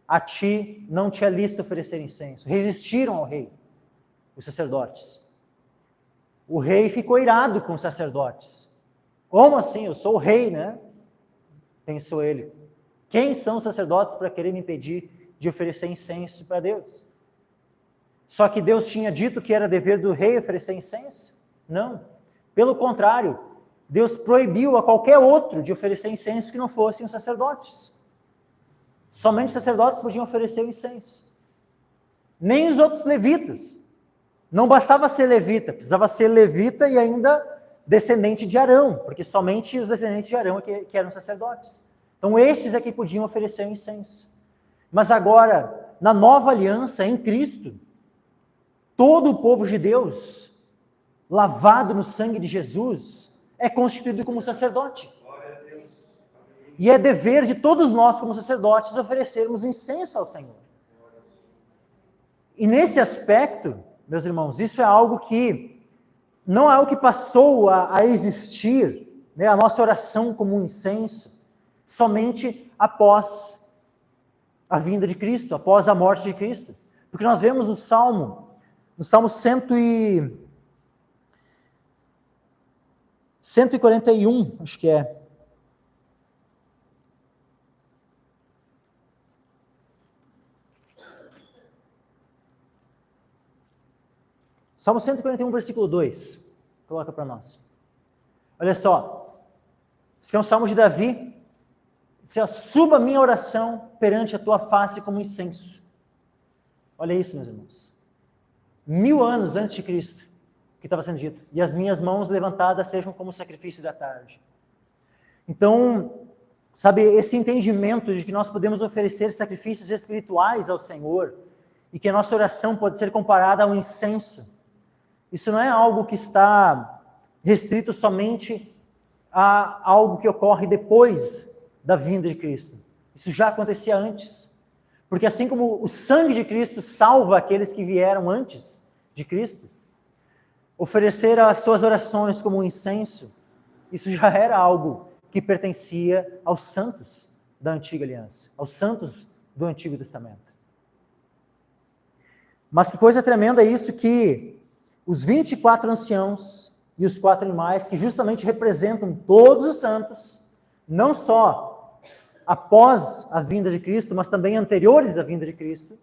a ti não te é lícito oferecer incenso. Resistiram ao rei, os sacerdotes. O rei ficou irado com os sacerdotes. Como assim? Eu sou o rei, né? Pensou ele. Quem são os sacerdotes para querer me impedir de oferecer incenso para Deus? Só que Deus tinha dito que era dever do rei oferecer incenso? Não. Pelo contrário, Deus proibiu a qualquer outro de oferecer incenso que não fossem os sacerdotes. Somente os sacerdotes podiam oferecer o incenso. Nem os outros levitas. Não bastava ser levita, precisava ser levita e ainda descendente de Arão, porque somente os descendentes de Arão que eram sacerdotes. Então esses é que podiam oferecer o incenso. Mas agora, na nova aliança, em Cristo, todo o povo de Deus, lavado no sangue de Jesus, é constituído como sacerdote. E é dever de todos nós, como sacerdotes, oferecermos incenso ao Senhor. E nesse aspecto, meus irmãos, isso é algo que não é algo que passou a existir, né, a nossa oração como um incenso, somente após a vinda de Cristo, após a morte de Cristo. Porque nós vemos no Salmo 141, acho que é. Salmo 141, versículo 2. Coloca para nós. Olha só. Esse é um salmo de Davi. Se suba a minha oração perante a tua face como incenso. Olha isso, meus irmãos. 1000 anos antes de Cristo, que estava sendo dito. E as minhas mãos levantadas sejam como sacrifício da tarde. Então, sabe, esse entendimento de que nós podemos oferecer sacrifícios espirituais ao Senhor e que a nossa oração pode ser comparada a um incenso. Isso não é algo que está restrito somente a algo que ocorre depois da vinda de Cristo. Isso já acontecia antes. Porque assim como o sangue de Cristo salva aqueles que vieram antes de Cristo, oferecer as suas orações como um incenso, isso já era algo que pertencia aos santos da antiga aliança, aos santos do Antigo Testamento. Mas que coisa tremenda é isso que os 24 anciãos e os 4 animais, que justamente representam todos os santos, não só após a vinda de Cristo, mas também anteriores à vinda de Cristo,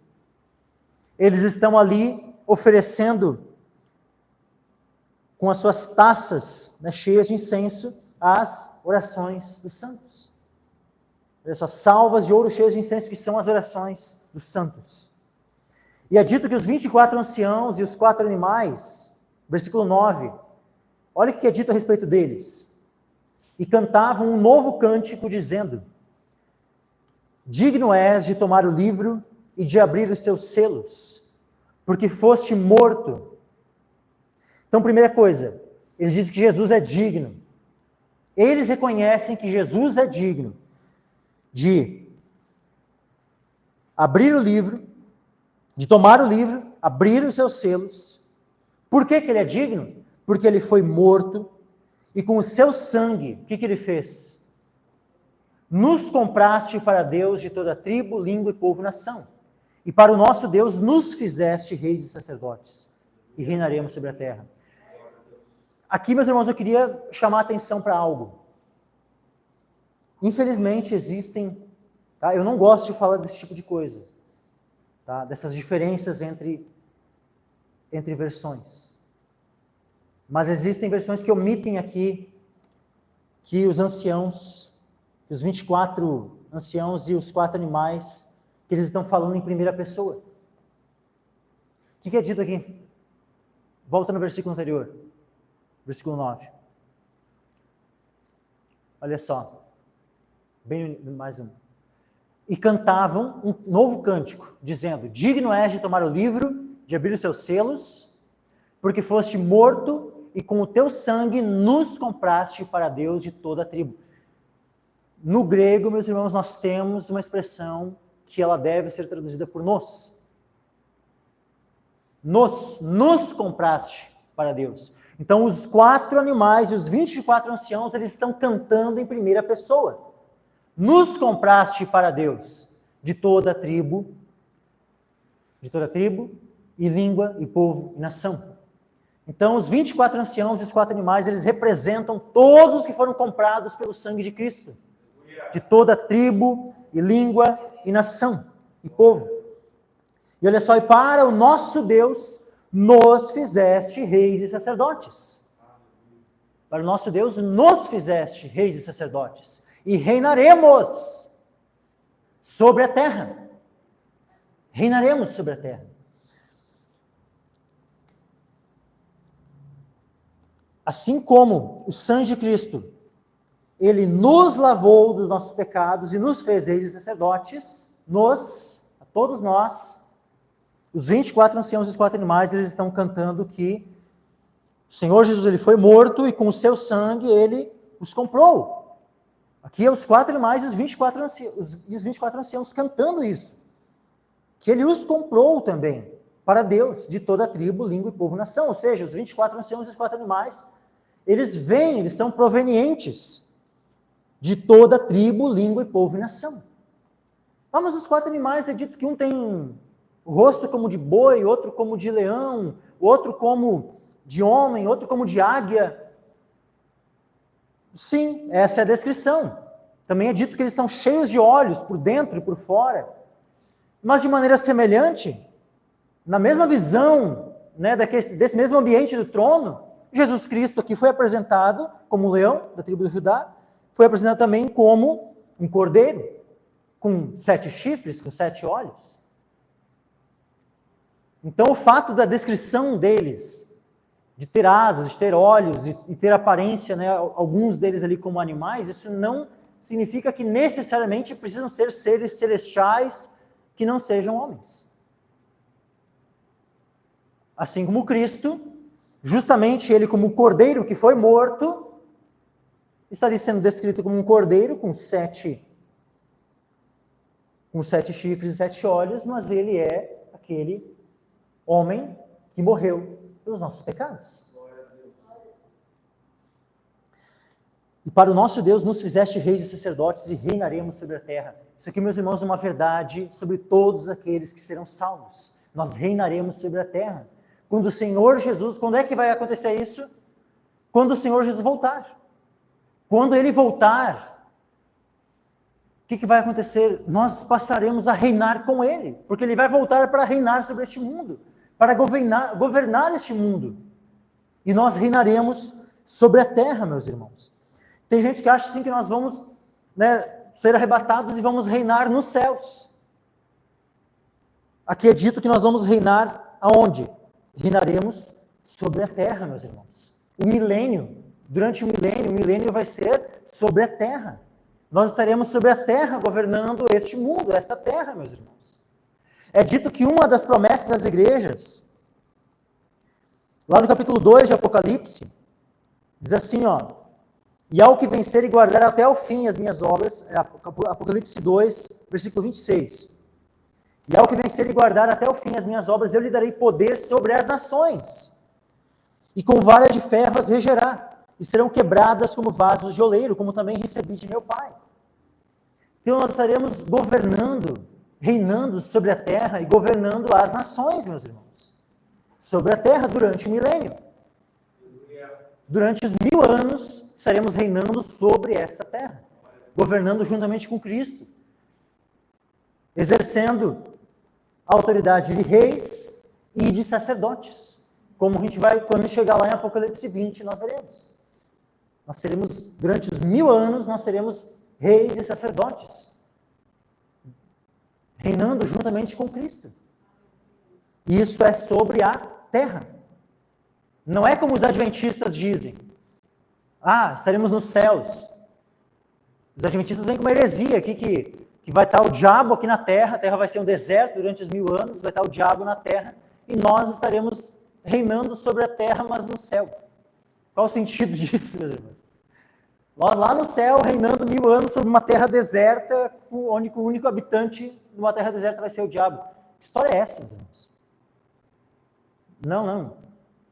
eles estão ali oferecendo com as suas taças, né, cheias de incenso, as orações dos santos. Olha só, salvas de ouro cheias de incenso, que são as orações dos santos. E é dito que os 24 anciãos e os 4 animais, versículo 9, olha o que é dito a respeito deles. E cantavam um novo cântico, dizendo: digno és de tomar o livro e de abrir os seus selos, porque foste morto. Então, primeira coisa, eles dizem que Jesus é digno. Eles reconhecem que Jesus é digno de abrir o livro, de tomar o livro, abrir os seus selos. Por que ele é digno? Porque ele foi morto e com o seu sangue, o que ele fez? Nos compraste para Deus de toda tribo, língua e povo, nação. E para o nosso Deus nos fizeste reis e sacerdotes, e reinaremos sobre a terra. Aqui, meus irmãos, eu queria chamar a atenção para algo. Infelizmente existem, tá? Eu não gosto de falar desse tipo de coisa, tá? Dessas diferenças entre versões. Mas existem versões que omitem aqui que os anciãos, os 24 anciãos e os 4 animais, que eles estão falando em primeira pessoa. O que é dito aqui? Volta no versículo anterior. Versículo 9. Olha só. Bem mais um. E cantavam um novo cântico, dizendo: digno és de tomar o livro, de abrir os seus selos, porque foste morto e com o teu sangue nos compraste para Deus de toda a tribo. No grego, meus irmãos, nós temos uma expressão que ela deve ser traduzida por nos. Nos compraste para Deus. Então, os 4 animais e os 24 anciãos, eles estão cantando em primeira pessoa. Nos compraste para Deus, de toda a tribo, e língua, e povo, e nação. Então, os 24 anciãos e os 4 animais, eles representam todos que foram comprados pelo sangue de Cristo. De toda a tribo, e língua, e nação, e povo. E olha só, e para o nosso Deus, nos fizeste reis e sacerdotes. Para o nosso Deus, nos fizeste reis e sacerdotes. E reinaremos sobre a terra. Reinaremos sobre a terra. Assim como o sangue de Cristo, ele nos lavou dos nossos pecados e nos fez reis e sacerdotes, a todos nós, os 24 anciãos e os 4 animais, eles estão cantando que o Senhor Jesus, ele foi morto e com o seu sangue ele os comprou. Aqui é os 4 animais e os 24 anciãos cantando isso. Que ele os comprou também para Deus, de toda a tribo, língua e povo, nação. Ou seja, os 24 anciãos e os 4 animais, eles são provenientes de toda a tribo, língua e povo e nação. Mas os 4 animais, é dito que um tem o rosto como de boi, outro como de leão, outro como de homem, outro como de águia. Sim, essa é a descrição. Também é dito que eles estão cheios de olhos, por dentro e por fora. Mas de maneira semelhante, na mesma visão, né, desse mesmo ambiente do trono, Jesus Cristo aqui foi apresentado como um leão da tribo de Judá, foi apresentado também como um cordeiro, com 7 chifres, com 7 olhos. Então, o fato da descrição deles, de ter asas, de ter olhos e ter aparência, né, alguns deles ali como animais, isso não significa que necessariamente precisam ser seres celestiais que não sejam homens. Assim como Cristo, justamente ele como cordeiro que foi morto, estaria sendo descrito como um cordeiro com 7 chifres e 7 olhos, mas ele é aquele homem que morreu pelos nossos pecados. E para o nosso Deus nos fizeste reis e sacerdotes e reinaremos sobre a terra. Isso aqui, meus irmãos, é uma verdade sobre todos aqueles que serão salvos. Nós reinaremos sobre a terra. Quando o Senhor Jesus, quando é que vai acontecer isso? Quando o Senhor Jesus voltar. Quando Ele voltar, o que vai acontecer? Nós passaremos a reinar com Ele, porque Ele vai voltar para reinar sobre este mundo, para governar este mundo. E nós reinaremos sobre a terra, meus irmãos. Tem gente que acha assim que nós vamos, né, ser arrebatados e vamos reinar nos céus. Aqui é dito que nós vamos reinar aonde? Reinaremos sobre a terra, meus irmãos. Durante o milênio vai ser sobre a terra. Nós estaremos sobre a terra governando este mundo, esta terra, meus irmãos. É dito que uma das promessas das igrejas, lá no capítulo 2 de Apocalipse, diz assim, ó: e ao que vencer e guardar até o fim as minhas obras, Apocalipse 2, versículo 26. E ao que vencer e guardar até o fim as minhas obras, eu lhe darei poder sobre as nações. E com vara de ferro as regerá, e serão quebradas como vasos de oleiro, como também recebi de meu Pai. Então nós estaremos governando, reinando sobre a terra e governando as nações, meus irmãos. Sobre a terra durante o milênio. Durante os 1000 anos, estaremos reinando sobre esta terra, governando juntamente com Cristo, exercendo a autoridade de reis e de sacerdotes, como a gente vai, quando a gente chegar lá em Apocalipse 20, nós veremos. Nós seremos, durante os 1000 anos, nós seremos reis e sacerdotes, reinando juntamente com Cristo. E isso é sobre a terra. Não é como os adventistas dizem. Estaremos nos céus. Os adventistas vêm com uma heresia aqui que vai estar o diabo aqui na terra, a terra vai ser um deserto durante os 1000 anos, vai estar o diabo na terra, e nós estaremos reinando sobre a terra, mas no céu. Qual o sentido disso, meus irmãos? Nós lá no céu, reinando 1000 anos sobre uma terra deserta, onde o único habitante numa terra deserta vai ser o diabo. Que história é essa, meus irmãos? Não.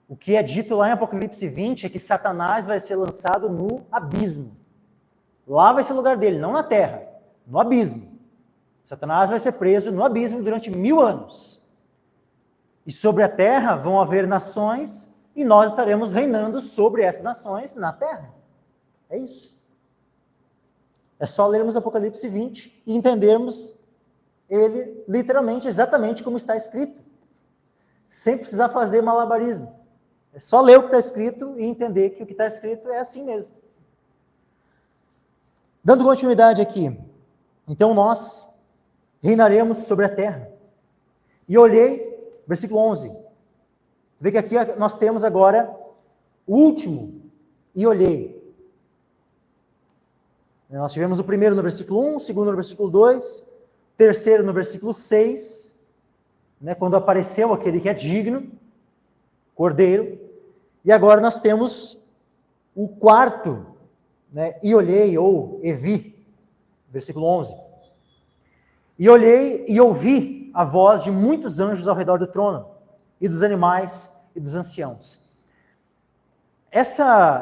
O que é dito lá em Apocalipse 20 é que Satanás vai ser lançado no abismo. Lá vai ser o lugar dele, não na terra, no abismo. Satanás vai ser preso no abismo durante 1000 anos. E sobre a terra vão haver nações, e nós estaremos reinando sobre essas nações na terra. É isso. É só lermos Apocalipse 20 e entendermos ele literalmente, exatamente como está escrito. Sem precisar fazer malabarismo. É só ler o que está escrito e entender que o que está escrito é assim mesmo. Dando continuidade aqui. Então nós reinaremos sobre a terra. E olhei, versículo 11. Vê que aqui nós temos agora o último. E olhei. Nós tivemos o primeiro no versículo 1, o segundo no versículo 2, o terceiro no versículo 6, quando apareceu aquele que é digno, Cordeiro. E agora nós temos o quarto, e olhei, ou e vi, versículo 11. E olhei e ouvi a voz de muitos anjos ao redor do trono, e dos animais e dos anciãos.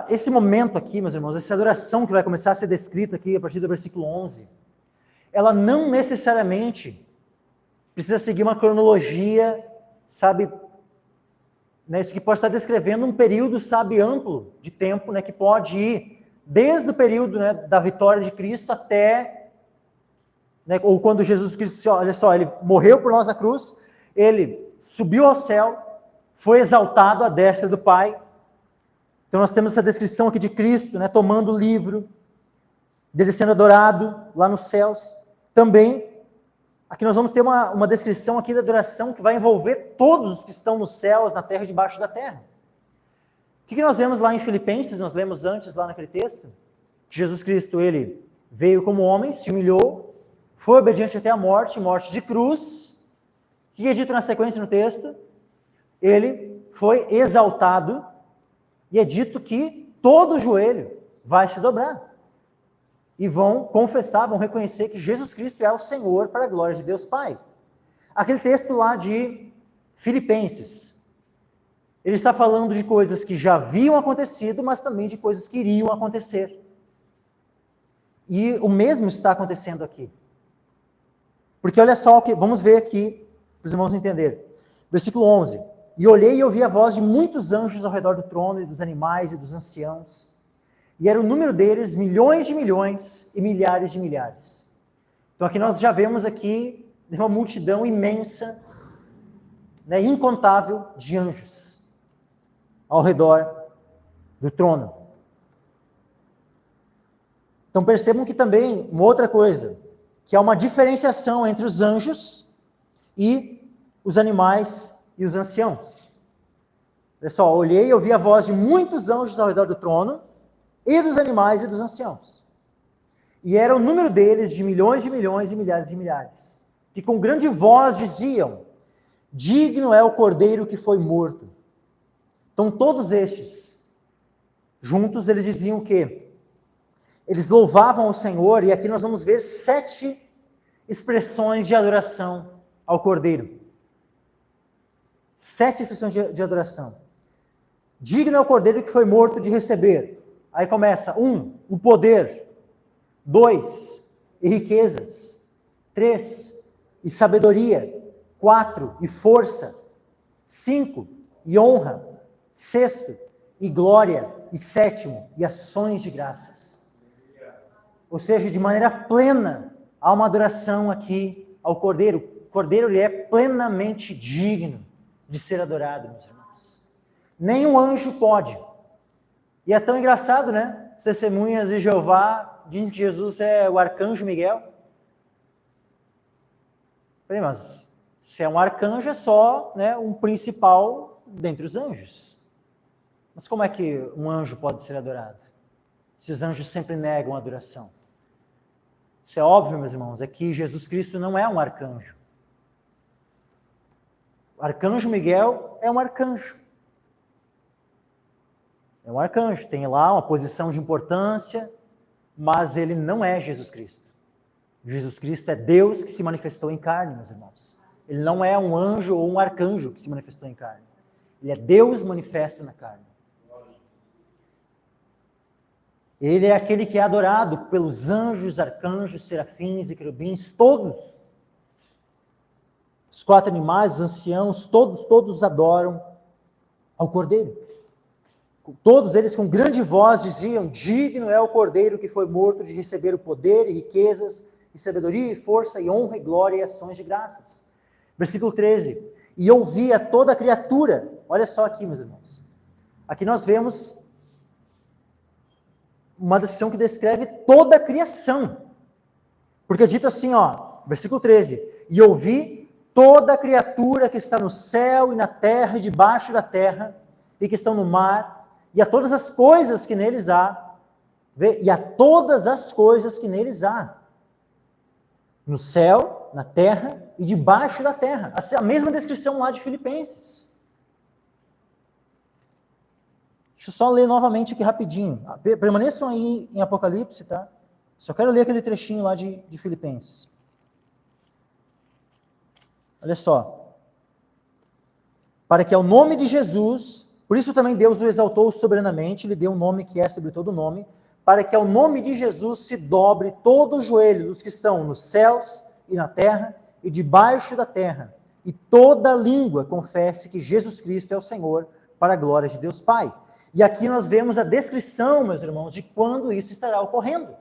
Esse momento aqui, meus irmãos, essa adoração que vai começar a ser descrita aqui a partir do versículo 11, ela não necessariamente precisa seguir uma cronologia, sabe, isso que pode estar descrevendo um período, sabe, amplo de tempo, que pode ir desde o período da vitória de Cristo até, ou quando Jesus Cristo, olha só, ele morreu por nós na cruz, ele subiu ao céu, foi exaltado à destra do Pai. Então nós temos essa descrição aqui de Cristo, tomando o livro, dele sendo adorado lá nos céus. Também, aqui nós vamos ter uma descrição aqui da adoração que vai envolver todos os que estão nos céus, na terra e debaixo da terra. O que nós vemos lá em Filipenses, nós lemos antes lá naquele texto, que Jesus Cristo, ele veio como homem, se humilhou, foi obediente até a morte de cruz. O que é dito na sequência no texto? Ele foi exaltado, e é dito que todo joelho vai se dobrar. E vão confessar, vão reconhecer que Jesus Cristo é o Senhor para a glória de Deus Pai. Aquele texto lá de Filipenses, ele está falando de coisas que já haviam acontecido, mas também de coisas que iriam acontecer. E o mesmo está acontecendo aqui. Porque olha só, vamos ver aqui, para os irmãos entenderem. Versículo 11. E olhei e ouvi a voz de muitos anjos ao redor do trono, e dos animais e dos anciãos. E era o número deles, milhões de milhões e milhares de milhares. Então aqui nós já vemos aqui uma multidão imensa, incontável de anjos ao redor do trono. Então percebam que também, uma outra coisa, que há uma diferenciação entre os anjos e os animais e os anciãos. Pessoal, olhei e ouvi a voz de muitos anjos ao redor do trono, e dos animais e dos anciãos. E era o número deles de milhões e milhares de milhares, que com grande voz diziam: digno é o Cordeiro que foi morto. Então todos estes, juntos, eles diziam o quê? Eles louvavam o Senhor, e aqui nós vamos ver 7 expressões de adoração ao Cordeiro. 7 expressões de adoração. Digno é o Cordeiro que foi morto de receber. Aí começa, 1, o poder. 2, e riquezas. 3, e sabedoria. 4, e força. 5, e honra. 6, e glória. E 7, e ações de graças. Ou seja, de maneira plena, há uma adoração aqui ao Cordeiro. O Cordeiro, ele é plenamente digno de ser adorado, meus irmãos. Nenhum anjo pode. E é tão engraçado, As testemunhas de Jeová dizem que Jesus é o arcanjo Miguel. Falei, mas se é um arcanjo, é só um principal dentre os anjos. Mas como é que um anjo pode ser adorado? Se os anjos sempre negam a adoração. Isso é óbvio, meus irmãos, é que Jesus Cristo não é um arcanjo. O arcanjo Miguel é um arcanjo. É um arcanjo, tem lá uma posição de importância, mas ele não é Jesus Cristo. Jesus Cristo é Deus que se manifestou em carne, meus irmãos. Ele não é um anjo ou um arcanjo que se manifestou em carne. Ele é Deus manifesto na carne. Ele é aquele que é adorado pelos anjos, arcanjos, serafins e querubins, todos. Os 4 animais, os anciãos, todos adoram ao Cordeiro. Todos eles com grande voz diziam: digno é o Cordeiro que foi morto de receber o poder e riquezas, e sabedoria e força, e honra e glória e ações de graças. Versículo 13. E ouvia toda a criatura. Olha só aqui, meus irmãos. Aqui nós vemos uma descrição que descreve toda a criação. Porque é dito assim, versículo 13. E ouvi toda a criatura que está no céu e na terra e debaixo da terra, e que estão no mar, e a todas as coisas que neles há, e a todas as coisas que neles há, no céu, na terra e debaixo da terra. A mesma descrição lá de Filipenses. Deixa eu só ler novamente aqui rapidinho. Permaneçam aí em Apocalipse, tá? Só quero ler aquele trechinho lá de Filipenses. Olha só. Para que ao nome de Jesus, por isso também Deus o exaltou soberanamente, lhe deu um nome que é sobre todo nome, para que ao nome de Jesus se dobre todo o joelho dos que estão nos céus e na terra e debaixo da terra, e toda língua confesse que Jesus Cristo é o Senhor, para a glória de Deus Pai. E aqui nós vemos a descrição, meus irmãos, de quando isso estará ocorrendo.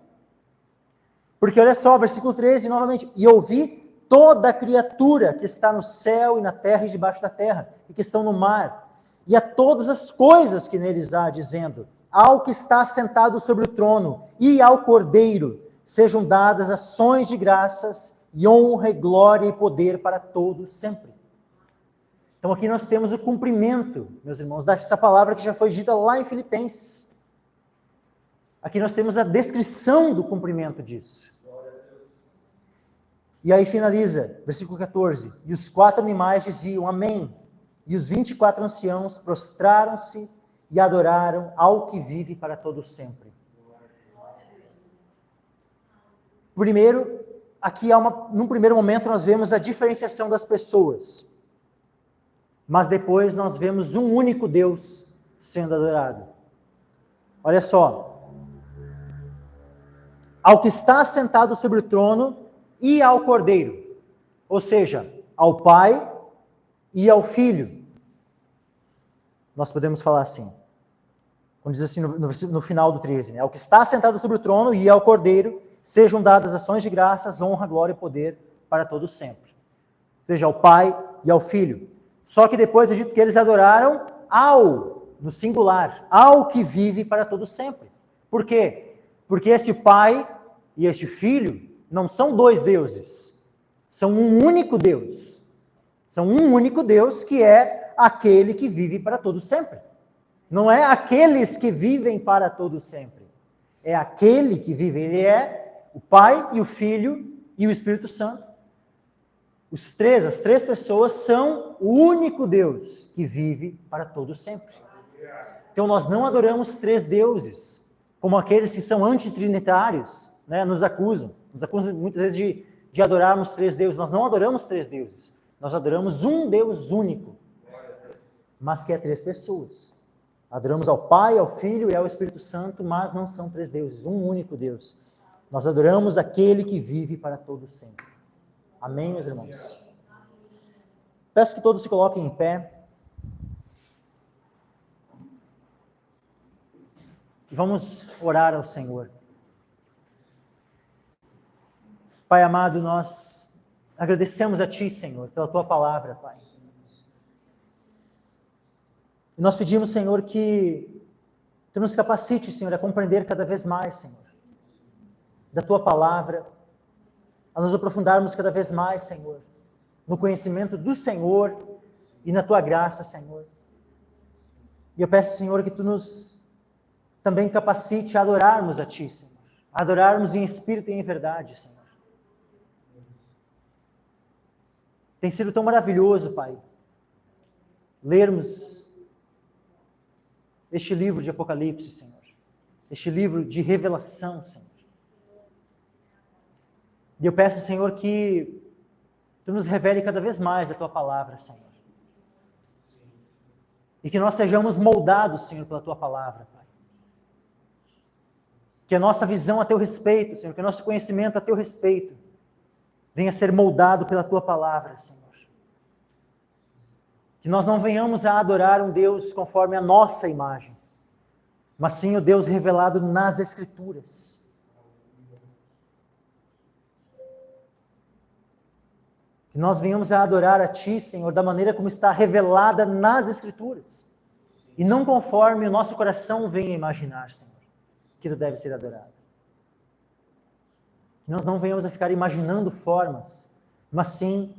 Porque olha só, versículo 13, novamente. E ouvi toda a criatura que está no céu e na terra e debaixo da terra, e que estão no mar, e a todas as coisas que neles há, dizendo: ao que está sentado sobre o trono e ao Cordeiro sejam dadas ações de graças e honra e glória e poder para todos sempre. Então aqui nós temos o cumprimento, meus irmãos, dessa palavra que já foi dita lá em Filipenses. Aqui nós temos a descrição do cumprimento disso. E aí finaliza, versículo 14. E os 4 animais diziam: amém. E os 24 anciãos prostraram-se e adoraram ao que vive para todo sempre. Primeiro, aqui num primeiro momento nós vemos a diferenciação das pessoas. Mas depois nós vemos um único Deus sendo adorado. Olha só. Ao que está sentado sobre o trono e ao Cordeiro. Ou seja, ao Pai e ao Filho. Nós podemos falar assim. Quando diz assim no final do 13. Ao que está sentado sobre o trono e ao Cordeiro sejam dadas ações de graças, honra, glória e poder para todos sempre. Ou seja, ao Pai e ao Filho. Só que depois é dito que eles adoraram no singular, ao que vive para todo sempre. Por quê? Porque esse Pai e este Filho não são 2 deuses, são um único Deus. São um único Deus que é aquele que vive para todo sempre. Não é aqueles que vivem para todo sempre. É aquele que vive, ele é o Pai e o Filho e o Espírito Santo. As 3 pessoas são o único Deus que vive para todo sempre. Então nós não adoramos 3 deuses, como aqueles que são antitrinitários, né, nos acusam muitas vezes de adorarmos 3 deuses. Nós não adoramos 3 deuses, nós adoramos um Deus único, mas que é 3 pessoas. Adoramos ao Pai, ao Filho e ao Espírito Santo, mas não são 3 deuses, um único Deus. Nós adoramos aquele que vive para todo sempre. Amém, meus irmãos? Peço que todos se coloquem em pé. E vamos orar ao Senhor. Pai amado, nós agradecemos a Ti, Senhor, pela Tua palavra, Pai. E nós pedimos, Senhor, que Tu nos capacite, Senhor, a compreender cada vez mais, Senhor, da Tua palavra, a nos aprofundarmos cada vez mais, Senhor, no conhecimento do Senhor e na Tua graça, Senhor. E eu peço, Senhor, que Tu nos também capacite a adorarmos a Ti, Senhor. A adorarmos em espírito e em verdade, Senhor. Tem sido tão maravilhoso, Pai, lermos este livro de Apocalipse, Senhor. Este livro de revelação, Senhor. E eu peço, Senhor, que Tu nos revele cada vez mais da Tua palavra, Senhor. E que nós sejamos moldados, Senhor, pela Tua palavra, Pai. Que a nossa visão a Teu respeito, Senhor, que o nosso conhecimento a Teu respeito venha a ser moldado pela Tua palavra, Senhor. Que nós não venhamos a adorar um Deus conforme a nossa imagem, mas sim o Deus revelado nas Escrituras. Que nós venhamos a adorar a Ti, Senhor, da maneira como está revelada nas Escrituras. E não conforme o nosso coração venha imaginar, Senhor, que Tu deve ser adorado. Que nós não venhamos a ficar imaginando formas, mas sim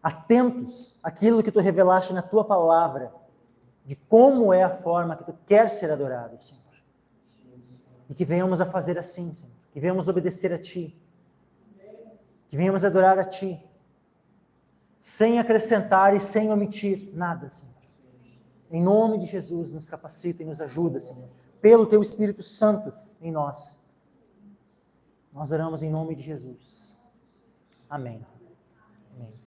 atentos àquilo que Tu revelaste na Tua palavra, de como é a forma que Tu quer ser adorado, Senhor. E que venhamos a fazer assim, Senhor. Que venhamos obedecer a Ti. Que venhamos adorar a Ti. Sem acrescentar e sem omitir nada, Senhor. Em nome de Jesus, nos capacita e nos ajuda, Senhor. Pelo Teu Espírito Santo em nós. Nós oramos em nome de Jesus. Amém. Amém.